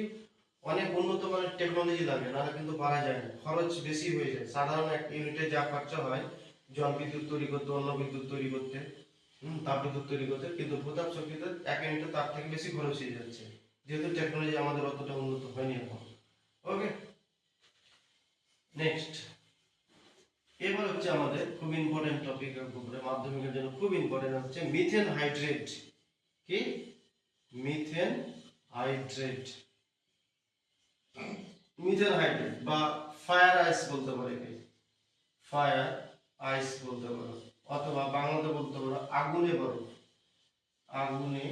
অনেক উন্নত মানের টেকনোলজি লাগে, নাহলে কিন্তু পারা যায় না, খরচ বেশি হয়ে যায়। সাধারণ এক ইউনিটে যা খরচা হয় জল বিদ্যুৎ তৈরি করতে, অন্য বিদ্যুৎ তৈরি করতে, তাপ বিদ্যুৎ তৈরি করতে, কিন্তু ভূতাপ শক্তিতে এক ইউনিটে তার থেকে বেশি খরচ হয়ে যাচ্ছে, যেহেতু টেকনোলজি আমাদের অতটা উন্নত হয়নি এখন। ওকে, নেক্সট। এবার হচ্ছে আমাদের খুব ইম্পর্টেন্ট টপিক, উপরে মাধ্যমিকের জন্য খুব ইম্পর্টেন্ট হচ্ছে মিথেন হাইড্রেট। কি? Methane hydrate. মিথেন হাইড্রেট বা ফায়ার আইস বলতে পারে, ফায়ার আইস বলতে পারো, অথবা বাংলাতে বলতে পারো আগুনে বরফ। আগুনে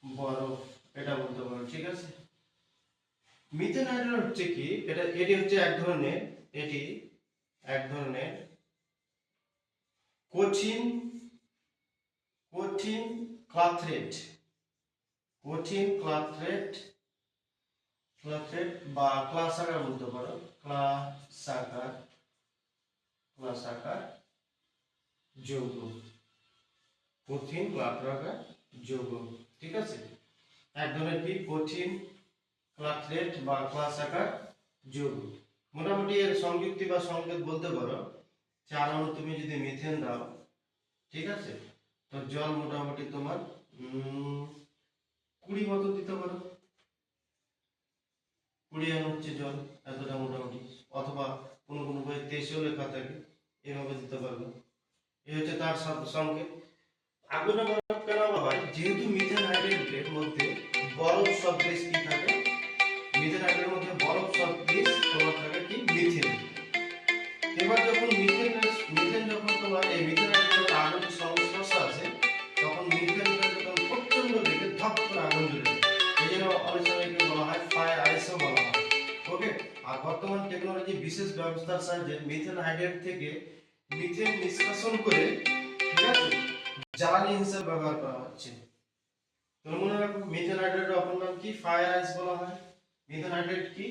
বরফ, এটা বলতে পারো। ঠিক আছে, মিথেন হাইড্রেট হচ্ছে কি, এটি হচ্ছে এক ধরনের কঠিন কঠিন ক্লাথরেট, কঠিন ক্লাথরেট বা ক্লাসাকার বলতে পারো, ক্লাসাকার যৌগ, কঠিন ক্লাথরাকার যৌগ। ঠিক আছে, এক ধরনের কি কঠিন ক্লাথরেট বা ক্লাসাকার যৌগ। মোটামুটি এর সংযুক্তি বা সংকেত বলতে পারো, 4 অণু তুমি যদি মিথেন দাও, ঠিক আছে, তো জল মোটামুটি তোমার 20 মতো দিতে পারো, 20 অণু হচ্ছে জল, এতটা মোটামুটি, অথবা কোনো কোনো বই 23ও লেখা থাকে, এভাবে দিতে পারবে। এই হচ্ছে তার সংকেত। আগুনে বরফ কেন হয়? যেহেতু মিথেন হাইড্রেটের মধ্যে বরফ সদৃশ কি থাকে, মিথেন হাইড্রেটের মধ্যে বরফ সদৃশ তোমার থাকে কি মিথেন। এবার যখন মিথেন যখন তোমার এই মিথেন হাইড্রেটের আগুনের সংস্পর্শে আসে, তখন মিথেনটা যখন প্রচন্ড বেগে ধপ করে আগুন জ্বলে যায়। এই জন্য অনেক সময় বলা হয় ফায়ার আইসও বলা হয়। ওকে, আর বর্তমান টেকনোলজি বিশেষ ব্যবস্থার সাহায্যে মিথেন হাইড্রেট থেকে মিথেন নিষ্কাশন করে, ঠিক আছে, জ্বালানি হিসেবে ব্যবহার করা হচ্ছে। তো মনে রাখো, মিথেন হাইড্রেটের অপর নাম কি? ফায়ার আইস বলা হয়। মিথেন হাইড্রেট কি?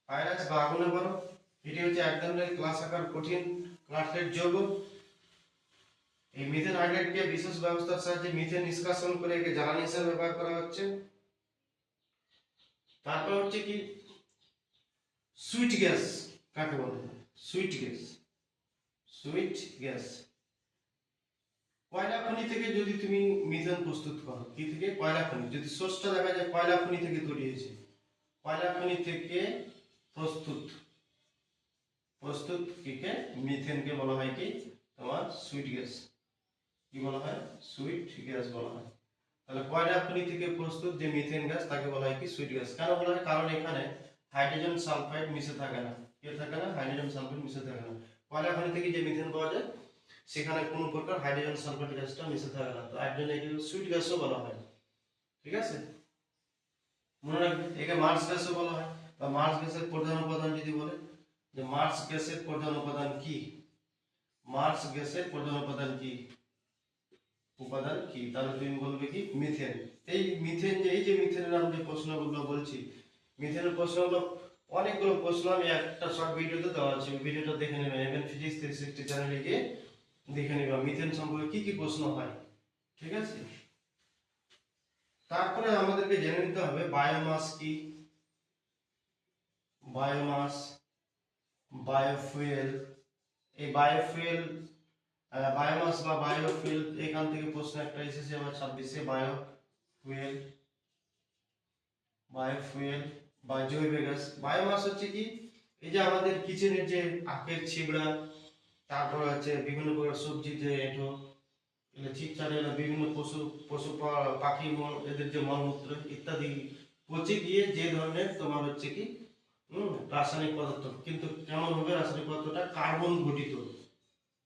ফায়ার আইস বা আগুনে বরফ। এটি হচ্ছে এক ধরনের ক্লাস আকার কঠিন ক্লাথরেট যৌগ। এই মিথেন হাইড্রাইডকে বিশেষ ব্যবস্থার সাহায্যে মিথেন নিষ্কাশন করে একে জ্বালানি হিসেবে ব্যবহার করা হচ্ছে। তারপর হচ্ছে কি সুইট গ্যাস কাকে বলে? সুইট গ্যাস, সুইট গ্যাস কয়লা খনি থেকে যদি তুমি মিথেন প্রস্তুত করো, কি থেকে? কয়লা খনি। যদি সোর্সটা দেখা যায় কয়লা খনি থেকে তৈরি হয়েছে, কয়লা খনি থেকে প্রস্তুত প্রস্তুত কিকে মিথেনকে বলা হয় কি তোমার সুইট গ্যাস। কি বলা হয়? সুইট গ্যাস বলা হয়। তাহলে কয়লা খনি থেকে প্রস্তুত যে মিথেন গ্যাস তাকে বলা হয় কি সুইট গ্যাস। কেন বলা হয়? কারণ এখানে হাইড্রোজেন সালফাইড মিশে থাকে না। কি থাকে না? হাইড্রোজেন সালফাইড মিশে থাকে না। কয়লা খনি থেকে যে মিথেন পাওয়া যায় সেখানে কোনো প্রকার হাইড্রোজেন সালফাইড গ্যাসটা মিশে থাকে না, তো এর জন্য একে সুইট গ্যাসও বলা হয়। ঠিক আছে, মনে রাখবে। একে মার্স গ্যাসও বলা হয়। বা মার্স গ্যাসের প্রধান উপাদান যদি বলে যে মার্স গ্যাসের প্রধান উপাদান কি, মার্স গ্যাসের প্রধান উপাদান কি, উপাদান কি, তাহলে তুমি বলবে কি মিথেন। এই মিথেন যে এই যে মিথেনের আমি যে প্রশ্নগুলো বলছি, মিথেনের প্রশ্নগুলো অনেকগুলো প্রশ্ন আমি একটা শর্ট ভিডিওতে দেওয়া আছে, ওই ভিডিওটা দেখে নেবে। এমএন ফিজিক্স 360 চ্যানেলে গিয়ে দেখে নেবে মিথেন সম্পর্কে কি কি প্রশ্ন হয়। ঠিক আছে, তারপরে আমাদেরকে জেনে নিতে হবে বায়োমাস কি, বায়োমাস, বায়োফুয়েল। এই বায়োফুয়েল, বায়োমাস বা বায়োফুয়েল, এখান থেকে প্রশ্ন একটা এসেছে আবার 26-এ। বায়োফুয়েল, বায়োফুয়েল বা জৈব গ্যাস। বায়োমাস হচ্ছে কি এই যে আমাদের কিচেনের যে আখের ছিবড়া, তারপর হচ্ছে বিভিন্ন প্রকার সবজি যে এঁটো, চিপচারে বিভিন্ন পশু পশু পাখি মল, এদের যে মলমূত্র ইত্যাদি পচে গিয়ে যে ধরনের তোমার হচ্ছে কি রাসায়নিক পদার্থ, কিন্তু কেমন হবে রাসায়নিক পদার্থটা? কার্বন ঘটিত।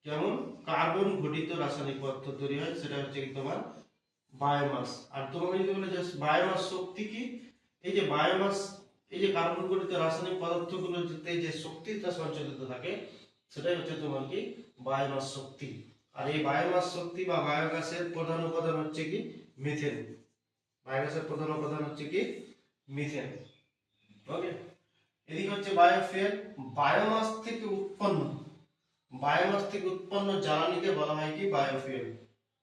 কেমন? কার্বন ঘটিত রাসায়নিক পদার্থ তৈরি হয়, সেটা হচ্ছে কি তোমার বায়োমাস। আর তোমাকে যদি বলে যে বায়োমাস শক্তি কি, এই যে বায়োমাস, এই যে কার্বন ঘটিত রাসায়নিক পদার্থগুলোতে যে শক্তিটা সঞ্চালিত থাকে সেটাই হচ্ছে তোমার কি বায়োমাস শক্তি। আর এই বায়োমাস শক্তি বা বায়োগ্যাসের প্রধান উপাদান হচ্ছে কি মিথেন। বায়োগ্যাসের প্রধান উপাদান হচ্ছে কি মিথেন। ওকে, এদিকে হচ্ছে বায়োফুয়েল। বায়োমাস থেকে উৎপন্ন, বায়োমাস থেকে উৎপন্ন জ্বালানিকে বলা হয় কি বায়োফুয়েল।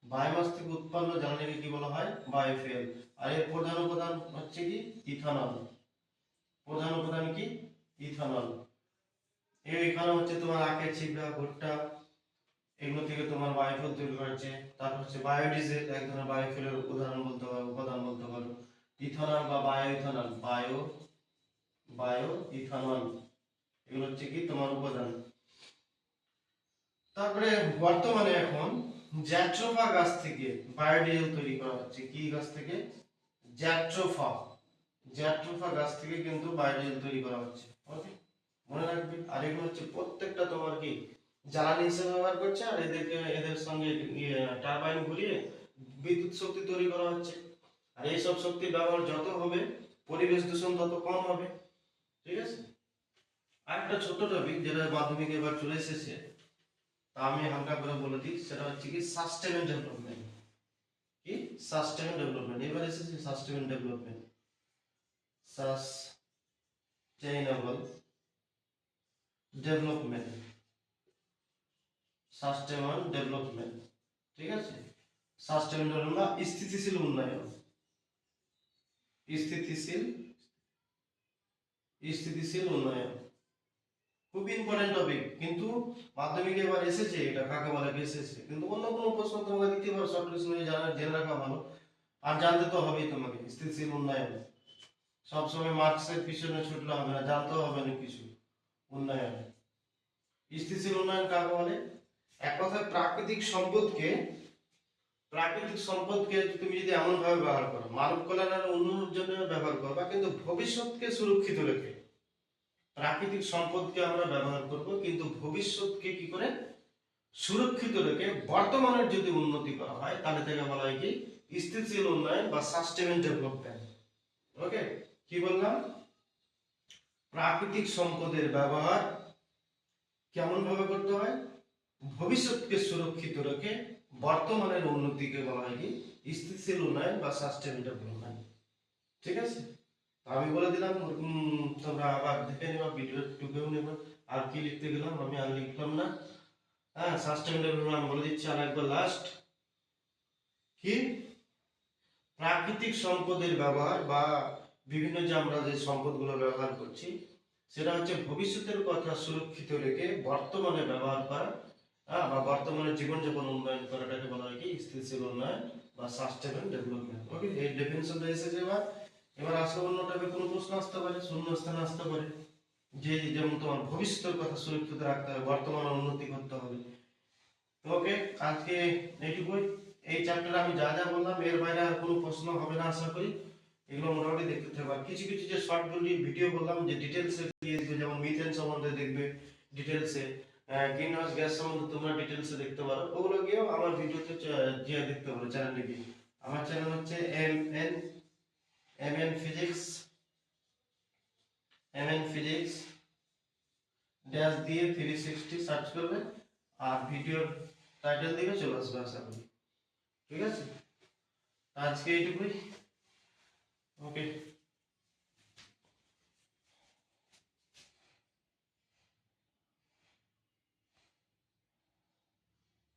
বায়োমাস থেকে উৎপন্ন জ্বালানিকে কি বলা হয়? বায়োফুয়েল। আর এর প্রধান উপাদান হচ্ছে কি ইথানল। প্রধান উপাদান কি ইথানল। এখানে হচ্ছে তোমার আখের ছিবড়া, ভুট্টা, এগুলো থেকে তোমার বায়োফুয়েল তৈরি করা হচ্ছে। তারপর হচ্ছে বায়োডিজেল, এক ধরনের বায়োফুয়েলের উদাহরণ বলতে পারো, উপাদান বলতে পারো। ইথানল বা বায়ো ইথানল, বায়ো ইথানল, এগুলো হচ্ছে কি তোমার উপাদান। তারপরে বর্তমানে এখন জ্যাট্রোফা গাছ থেকে বায়োডিজেল তৈরি করা হচ্ছে। কি গাছ থেকে? জ্যাট্রোফা, জ্যাট্রোফা গাছ থেকে কিন্তু বায়োডিজেল তৈরি করা হচ্ছে। ওকে, মনে রাখবে। আর এগুলো হচ্ছে প্রত্যেকটা তোমার কি জ্বালানি হিসেবে ব্যবহার করছে, আর এদের সঙ্গে টারবাইন ঘুরিয়ে বিদ্যুৎ শক্তি তৈরি করা হচ্ছে। আর এইসব শক্তির ব্যবহার যত হবে পরিবেশ দূষণ তত কম হবে। ঠিক আছে, আরেকটা ছোট টপিক যেটা মাধ্যমিকে এবার চলে এসেছে, তা আমি হালকা করে বলে দিই, সেটা হচ্ছে কি সাস্টেইনেবল ডেভেলপমেন্ট। কি সাস্টেইনেবল ডেভেলপমেন্ট? এবার এসেছে sustainable development, sustainable development, sustainable development. ঠিক আছে, সাস্টেইনেবল বা স্থিতিশীল উন্নয়ন, স্থিতিশীল, স্থিতিশীল উন্নয়ন খুব ইম্পর্টেন্ট টপিক। কিন্তু মাধ্যমিকে এবার এসেছে এটা কাকে বলে এসেছে, কিন্তু অন্য কোনো প্রশ্ন তোমাকে দিতে পারো, শর্ট কোশ্চেন জেনে রাখা ভালো। আর জানতে তো হবেই তোমাকে স্থিতিশীল উন্নয়ন। সবসময় মার্কসের পিছনে ছুটলে হবে না, জানতেও হবে না কিছু উন্নয়ন। স্থিতিশীল উন্নয়ন কাকে বলে? এক কথায় প্রাকৃতিক সম্পদকে, প্রাকৃতিক সম্পদকে তুমি যদি এমন ভাবে ব্যবহার করো, মানব কল্যাণের উন্নয়নের জন্য ব্যবহার করবা, কিন্তু ভবিষ্যৎকে সুরক্ষিত রেখে। প্রাকৃতিক সম্পদকে আমরা ব্যবহার করব, কিন্তু ভবিষ্যৎকে কি করে সুরক্ষিত রেখে বর্তমানের যদি উন্নতি করা হয়, তাহলে থেকে বলা হয় কি স্থিতিশীল উন্নয়ন বা সাস্টেইনেবল ডেভেলপমেন্ট। ওকে, কি বললাম? প্রাকৃতিক সম্পদের ব্যবহার কেমন ভাবে করতে হয়? ভবিষ্যৎকে সুরক্ষিত রেখে বর্তমানের উন্নতিকে বলা হয় কি স্থিতিশীল উন্নয়ন বা সাস্টেইনেবল ডেভেলপমেন্ট। ঠিক আছে, আমি বলে দিলাম, তোমরা আবার দেখে নেবা, ভিডিও টুকেও নেবা। আর কি লিখতে গেলাম আমি আর লিখলাম না। হ্যাঁ, সাস্টেইনেবল ডেভেলপমেন্ট আমি বলে দিচ্ছি আর একবার লাস্ট। কি প্রাকৃতিক সম্পদের ব্যবহার বা বিভিন্ন যে আমরা যে সম্পদগুলো ব্যবহার করছি সেটা হচ্ছে ভবিষ্যতের কথা সুরক্ষিত রেখে বর্তমানে ব্যবহার করা, বা বর্তমানে জীবনযাপন উন্নয়ন করাটাকে বলা হয় কি স্থিতিশীল উন্নয়ন বা সাস্টেনেবল ডেভেলপমেন্ট। ওকে, এই ডেফিনিশনটা এসেছে। এবার আসলে অন্য টাইপের কোনো প্রশ্ন আসতে পারে, শূন্য স্থানে আসতে পারে, যে যেমন তোমার ভবিষ্যতের কথা সুরক্ষিত রাখতে হবে, বর্তমানে উন্নতি করতে হবে। ওকে, আজকে এইটুকুই। এই চ্যাপ্টারে আমি যা যা বললাম এর বাইরে আর কোনো প্রশ্ন হবে না আশা করি। এগুলো মোটামুটি দেখতে থাকবে। আর কিছু কিছু যে শর্ট ভিডিও বললাম যে ডিটেলসে দিয়ে দিবে, যেমন মিথেন সম্বন্ধে দেখবে ডিটেলসে, গ্রিন হাউস গ্যাস সম্বন্ধে তোমরা ডিটেলসে দেখতে পারো, ওগুলো গিয়েও আমার ভিডিওতে গিয়ে দেখতে পারো চ্যানেলে গিয়ে। আমার চ্যানেল হচ্ছে এম এন ফিজিক্স, ড্যাশ দিয়ে 360 সার্চ করবে আর ভিডিওর টাইটেল দিবে, চলে আসবে আশা করি। ঠিক আছে, আজকে এইটুকুই। ওকে।